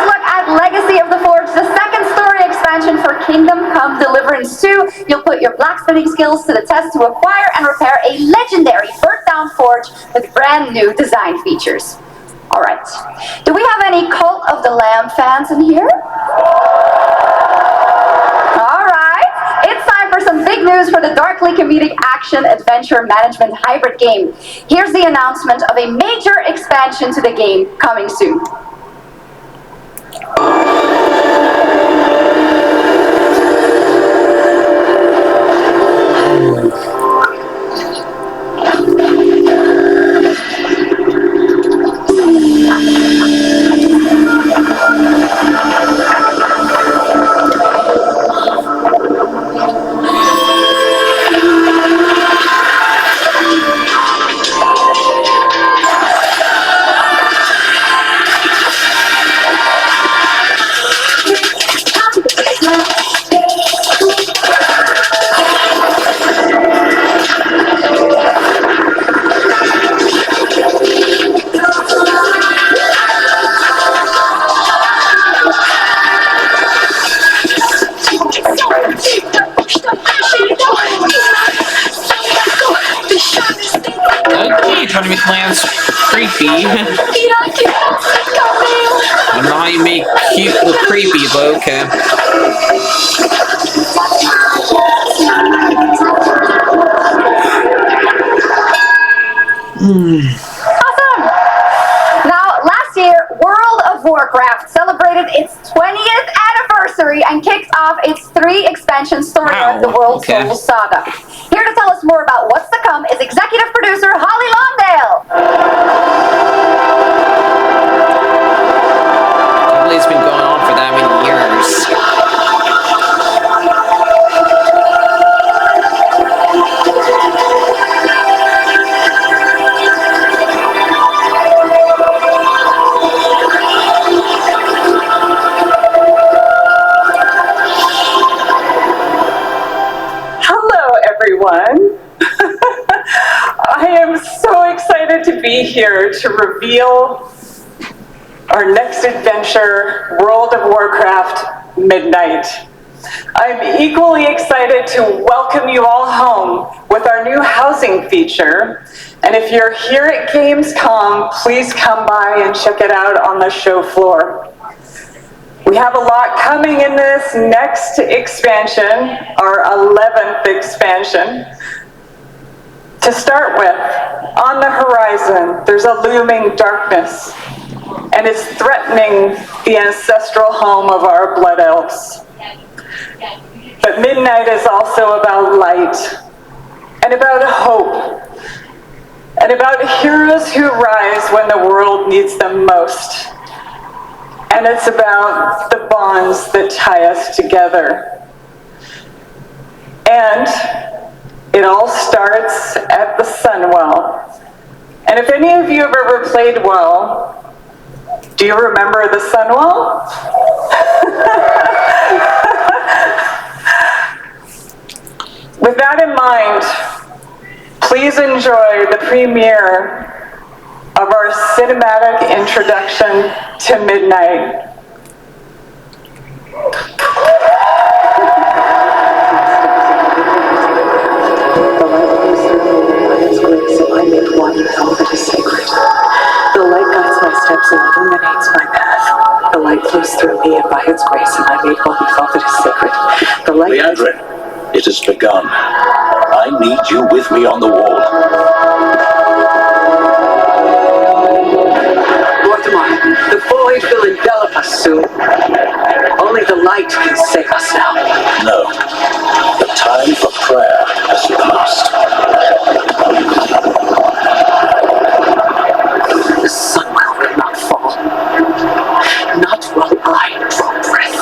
look at Legacy of the Forge, the second story expansion for Kingdom Come Deliverance 2. You'll put your blacksmithing skills to the test to acquire and repair a legendary burnt-down forge with brand new design features. All right. Do we have any Cult of the Lamb fans in here? All right. It's time for some big news for the darkly comedic action adventure management hybrid game. Here's the announcement of a major expansion to the game coming soon. Tournament Clan's creepy. I don't know how you make cute look creepy, but okay. Awesome! Now, last year, World of Warcraft celebrated its 20th anniversary and kicked off its 3 expansion story arc, the World Soul Saga. Here to tell us more about what's to come is executive producer Holly Longdale. I believe it's been going on for that many years. Everyone. I am so excited to be here to reveal our next adventure, World of Warcraft Midnight. I'm equally excited to welcome you all home with our new housing feature. And if you're here at Gamescom, please come by and check it out on the show floor. We have a lot coming in this next expansion, our 11th expansion. To start with, on the horizon, there's a looming darkness, and it's threatening the ancestral home of our blood elves. But Midnight is also about light, and about hope, and about heroes who rise when the world needs them most. and it's about the bonds that tie us together. And it all starts at the Sunwell. And if any of you have ever played well, do you remember the Sunwell? With that in mind, please enjoy the premiere of our cinematic introduction to Midnight. I made one with all that is sacred. The light guides my steps and illuminates my path. The light flows through me, and by its grace am I made one with all that is sacred. The light... Leandrin, it has begun. I need you with me on the wall. Mortimer, the void will envelop us soon. Only the light can save us now. No. The time for prayer has passed. The Sunwell will not fall. Not while I draw breath.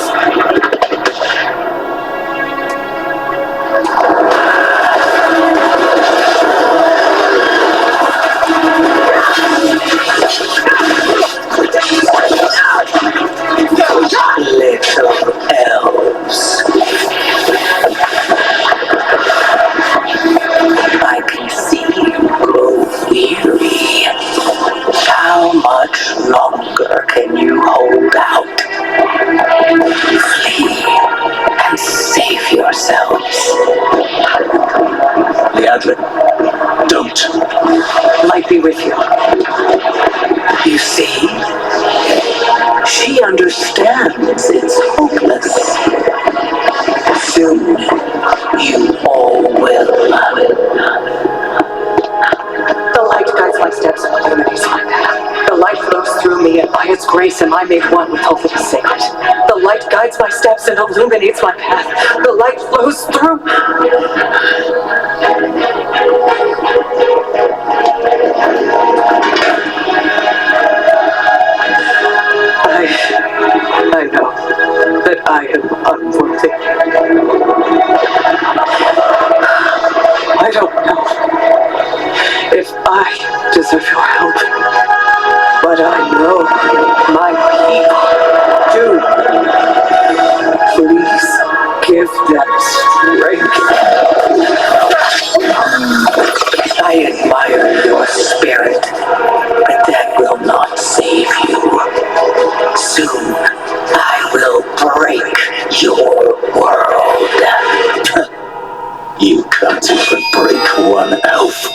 Little elves. I can see you grow weary. How much longer can you hold out? Flee and save yourselves. Leandrin, don't. Light be with you. You see? She understands it's hopeless. Soon, you all will. The light guides my steps and illuminates my path. The light flows through me, and by its grace am I made one with all that is sacred. The light guides my steps and illuminates my path. The light flows through me. I know that I am unworthy. I don't know if I deserve your help, but I know my people do. Please give them strength. I admire your spirit, but that will not save you. Soon, I will break your world. You can't even break one elf.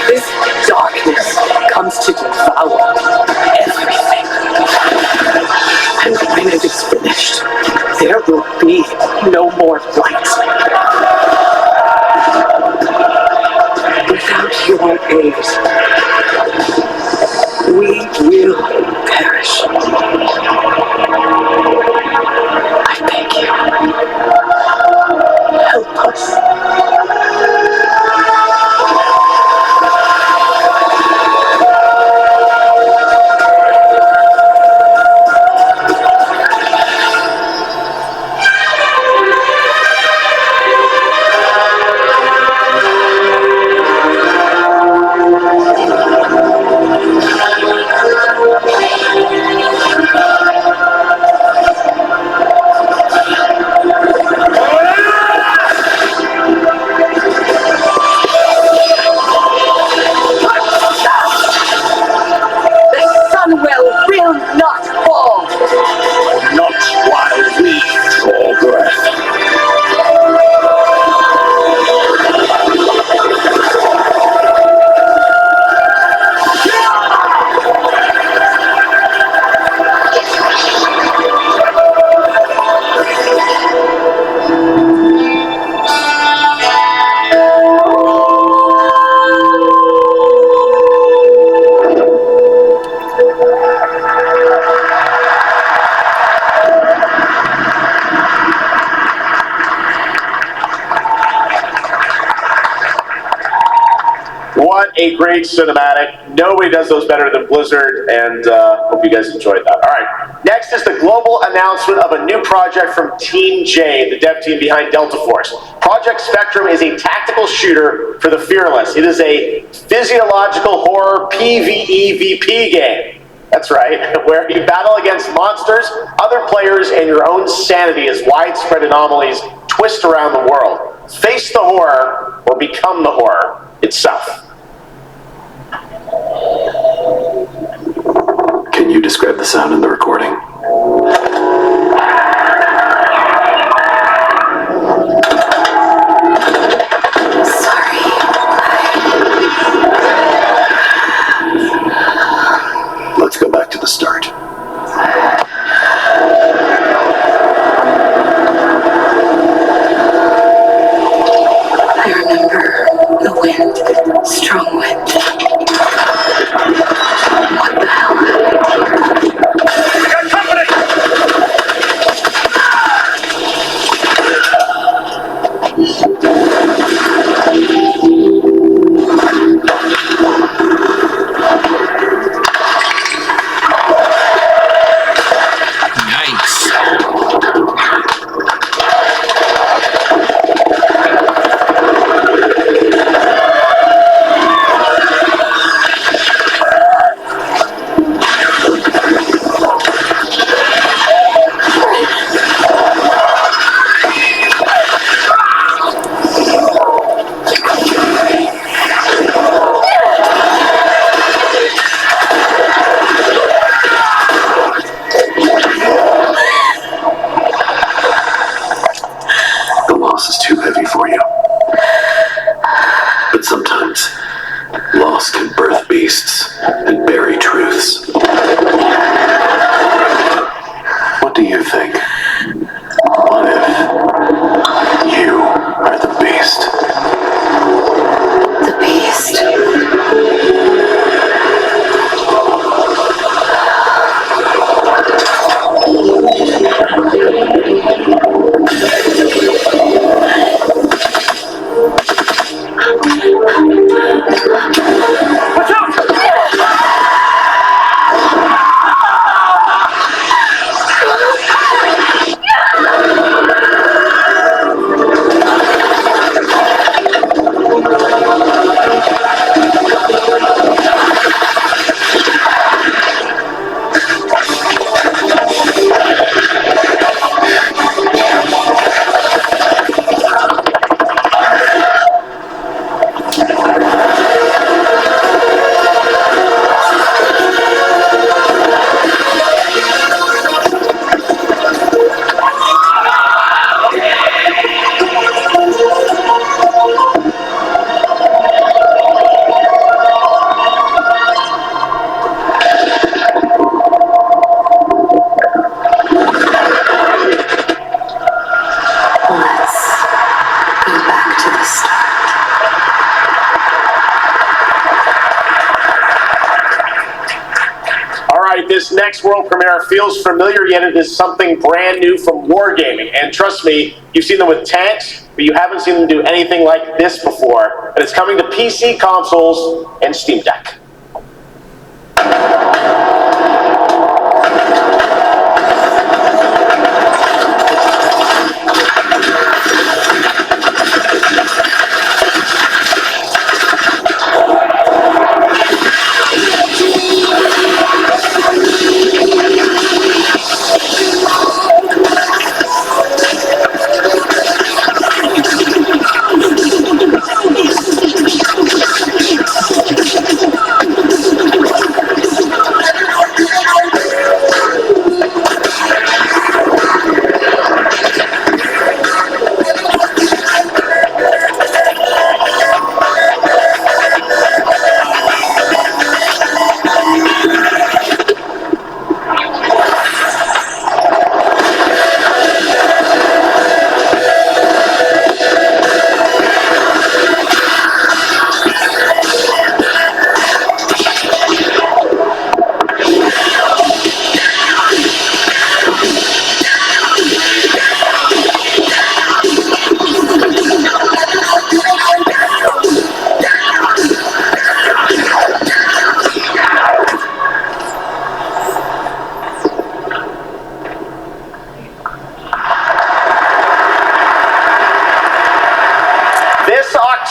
This darkness comes to devour everything. And when it is finished, there will be no more light. Without your aid, we will perish. I beg you, help us. what a great cinematic. Nobody does those better than Blizzard, and hope you guys enjoyed that. All right, next is the global announcement of a new project from Team J, the dev team behind Delta Force. Project Spectrum is a tactical shooter for the fearless. It is a physiological horror PvEVP game. That's right, where you battle against monsters, other players, and your own sanity as widespread anomalies twist around the world. Face the horror, or become the horror itself. Can you describe the sound in the recording? Let's go back to the start. I remember the wind, strong wind. What the hell happened here? We got company! This next world premiere feels familiar, yet it is something brand new from Wargaming. And trust me, you've seen them with tanks, but you haven't seen them do anything like this before. And it's coming to PC, consoles, and Steam Deck.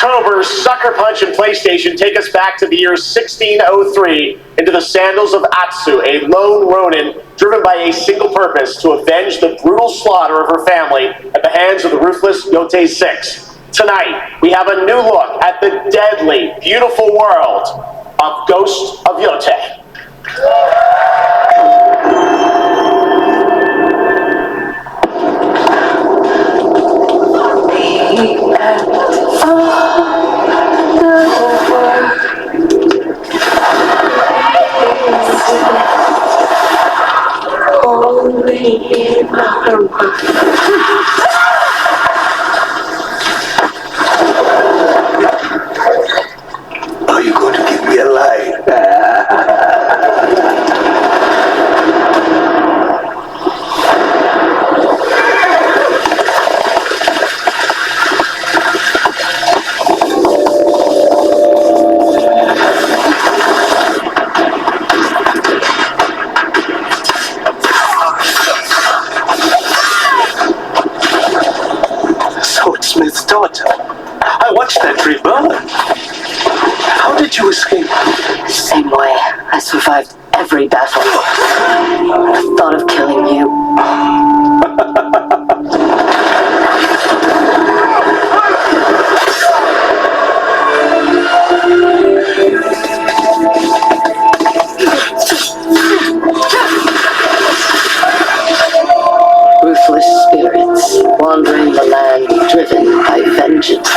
October, Sucker Punch and PlayStation take us back to the year 1603 into the sandals of Atsu, a lone ronin driven by a single purpose to avenge the brutal slaughter of her family at the hands of the ruthless Yote 6. Tonight, we have a new look at the deadly, beautiful world of Ghost of Yote. Are you going to give me a light? Swordsmith's daughter. I watched that tree burn. How did you escape? Same way. I survived every battle. I thought of killing you. Ruthless spirits wandering the land, driven by vengeance.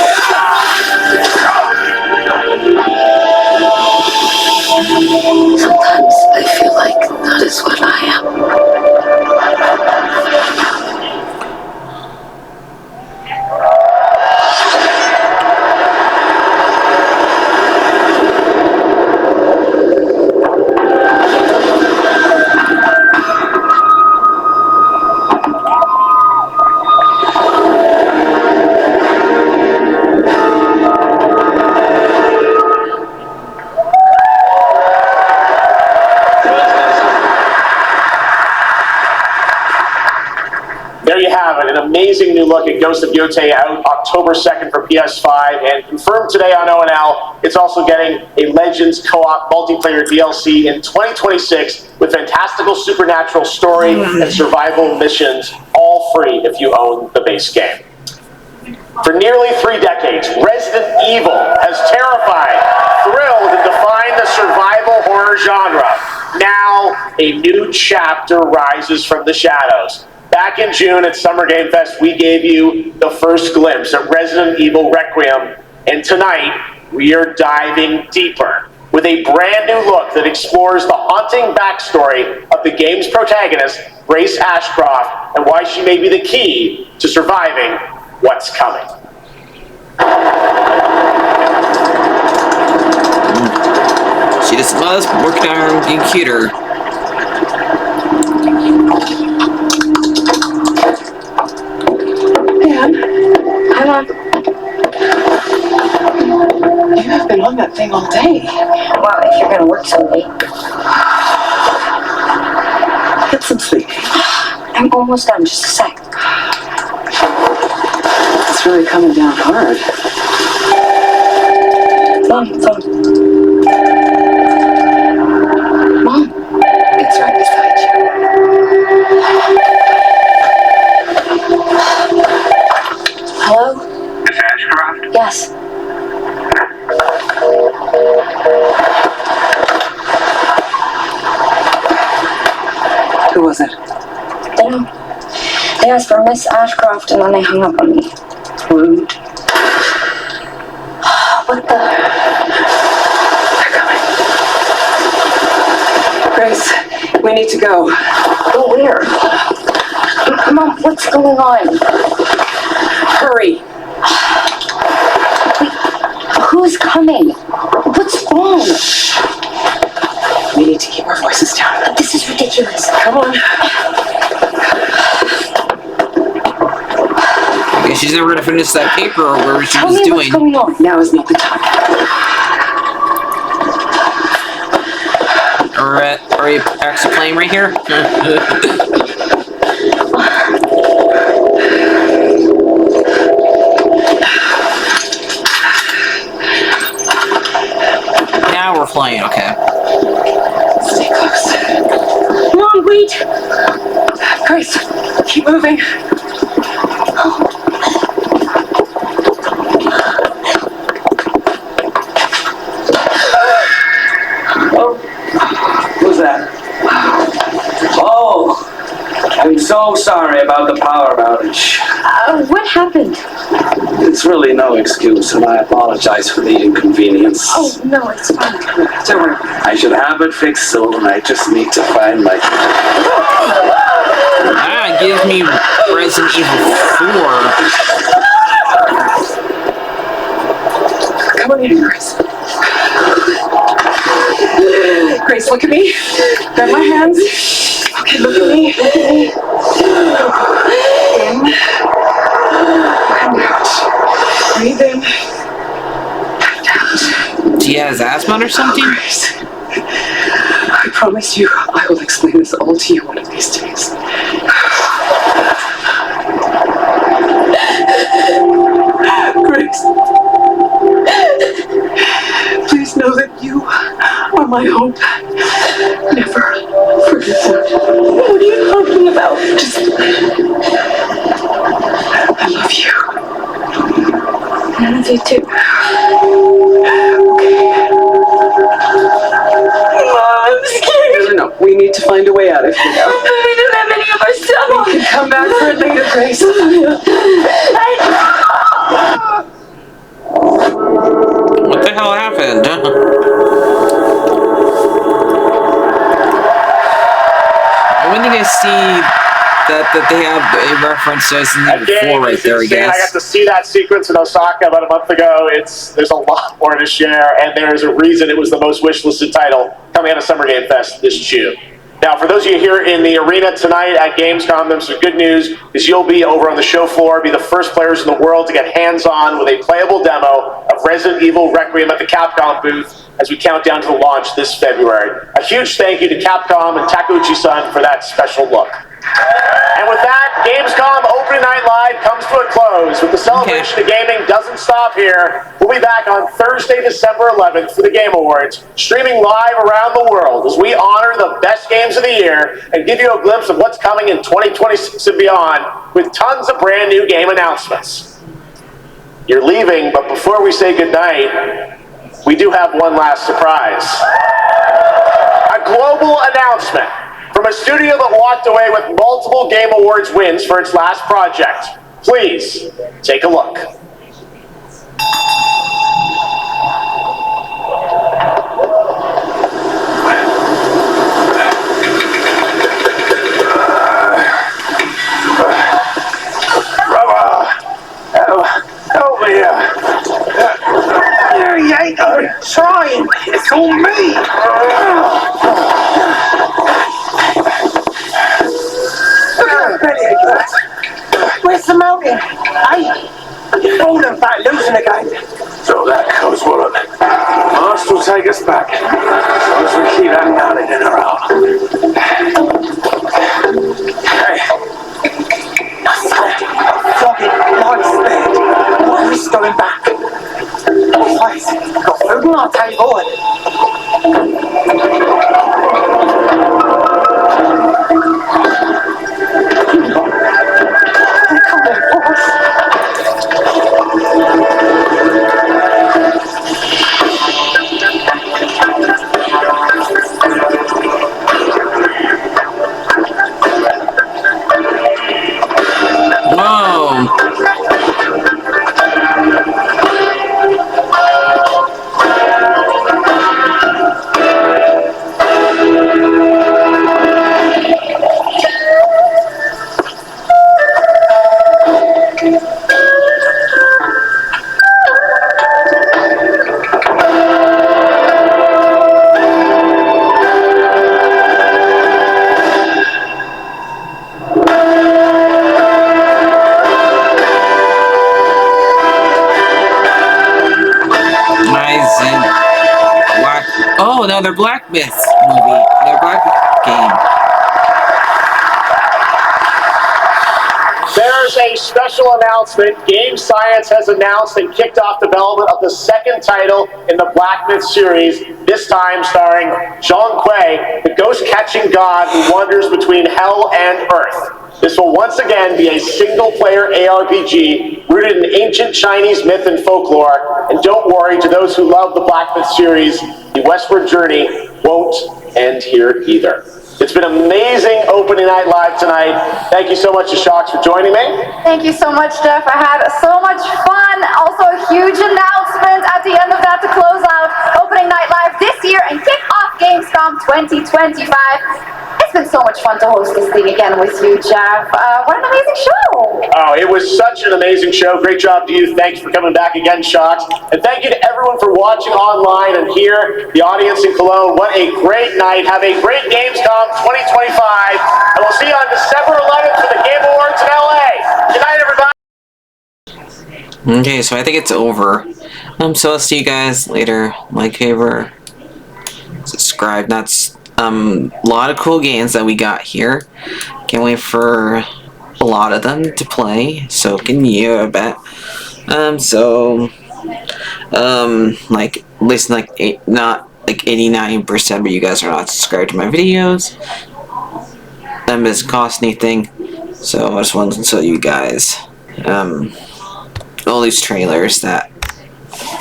Sometimes I feel like that is what I am. There you have it, an amazing new look at Ghost of Yote, out October 2nd for PS5, and confirmed today on ONL, it's also getting a Legends co-op multiplayer DLC in 2026 with fantastical supernatural story and survival missions, all free if you own the base game. For nearly 3 decades, Resident Evil has terrified, thrilled, and defined the survival horror genre. Now, a new chapter rises from the shadows. Back in June at Summer Game Fest, we gave you the first glimpse at Resident Evil Requiem, and tonight, we are diving deeper with a brand new look that explores the haunting backstory of the game's protagonist, Grace Ashcroft, and why she may be the key to surviving what's coming. She just loves working on her computer. Dan, come on. You have been on that thing all day. Well, if you're gonna work so late. Get some sleep. I'm almost done, just a sec. It's really coming down hard. Mom, it's right beside you. Hello? Miss Ashcroft? Yes. Who was it? They asked for Miss Ashcroft and then they hung up on me. Rude. What the? They're coming. Grace, we need to go. Go where? Mom, what's going on? Hurry. Wait, who's coming? What's wrong? We need to keep our voices down. This is ridiculous. Come on. I guess she's never gonna finish that paper or whatever she was doing. What's going on? Now is not the time. Are you actually playing right here? offline, okay. Stay close. Come on, wait. Grace, keep moving. Oh, who's that? Oh, I'm so sorry about the power outage. What happened? It's really no excuse, and I apologize for the inconvenience. Oh, no, it's fine. Don't worry. I should have it fixed soon, and I just need to find my... Ah, give me Resident Evil 4. Come on in, Grace. Grace, look at me. Grab my hands. Okay, look at me. Look at me. In. And out. Breathe in. And out. He has asthma or something? Grace, I promise you, I will explain this all to you one of these days. Grace, please know that you are my hope. Never forget that. What are you talking about? Just... I love you. I love you too. Okay. I'm scared. No, we need to find a way out of here now. We don't have any of our stuff. We can come back for it later, Grace. What the hell happened? When did I see that they have a reference to Resident Evil 4 right there, I guess? I got to see that sequence in Osaka about a month ago. There's a lot more to share, and there's a reason it was the most wishlisted title coming out of Summer Game Fest this June. Now, for those of you here in the arena tonight at Gamescom, there's some good news, is you'll be over on the show floor, be the first players in the world to get hands-on with a playable demo of Resident Evil Requiem at the Capcom booth as we count down to the launch this February. A huge thank you to Capcom and Takeuchi-san for that special look. And with that, Gamescom Opening Night Live comes to a close. With the celebration of gaming doesn't stop here. We'll be back on Thursday, December 11th for the Game Awards, streaming live around the world as we honor the best games of the year and give you a glimpse of what's coming in 2026 and beyond with tons of brand new game announcements. You're leaving, but before we say goodnight, we do have one last surprise. A global announcement from a studio that walked away with multiple Game Awards wins for its last project. Please, take a look. Help me here. You ain't trying. It's on me. Where's the mountain? Hey, you're falling back, losing again. So that goes well. Must will take us back. As long as we keep that darling in her out. Hey. Flogging, life spared. Why are we going back? Place, got food on our table and... Oh, another blackmyth movie. Their black game. There's is a special announcement. Game Science has announced and kicked off development of the second title in the Blackmyth series, this time starring Zhang Kui, the ghost-catching god who wanders between hell and earth. This will once again be a single-player ARPG rooted in ancient Chinese myth and folklore. And don't worry, to those who love the Blackmyth series, the westward journey won't end here either. It's been amazing opening night live tonight. Thank you so much to Shocks for joining me. Thank you so much, Jeff. I had so much fun. Also, a huge announcement at the end of that to close out opening night live this year and kick off Gamescom 2025. It's been so much fun to host this thing again with you, Jeff. What an amazing show. Oh, it was such an amazing show. Great job to you. Thanks for coming back again, Shocks. And thank you to everyone for watching online and here, the audience in Cologne. What a great night. Have a great Gamescom 2025. And we'll see you on December 11th for the Game Awards in LA. Good night, everybody. Okay, so I think it's over. So I'll see you guys later. Like, favorite, subscribe. That's a lot of cool games that we got here. Can't wait for a lot of them to play. So can you, I bet. Like at least like not like 89% of you guys are not subscribed to my videos. That doesn't cost anything. So I just wanted to tell you guys all these trailers that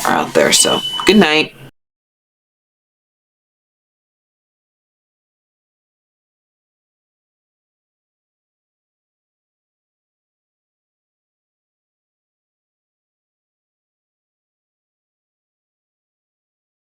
are out there. So good night.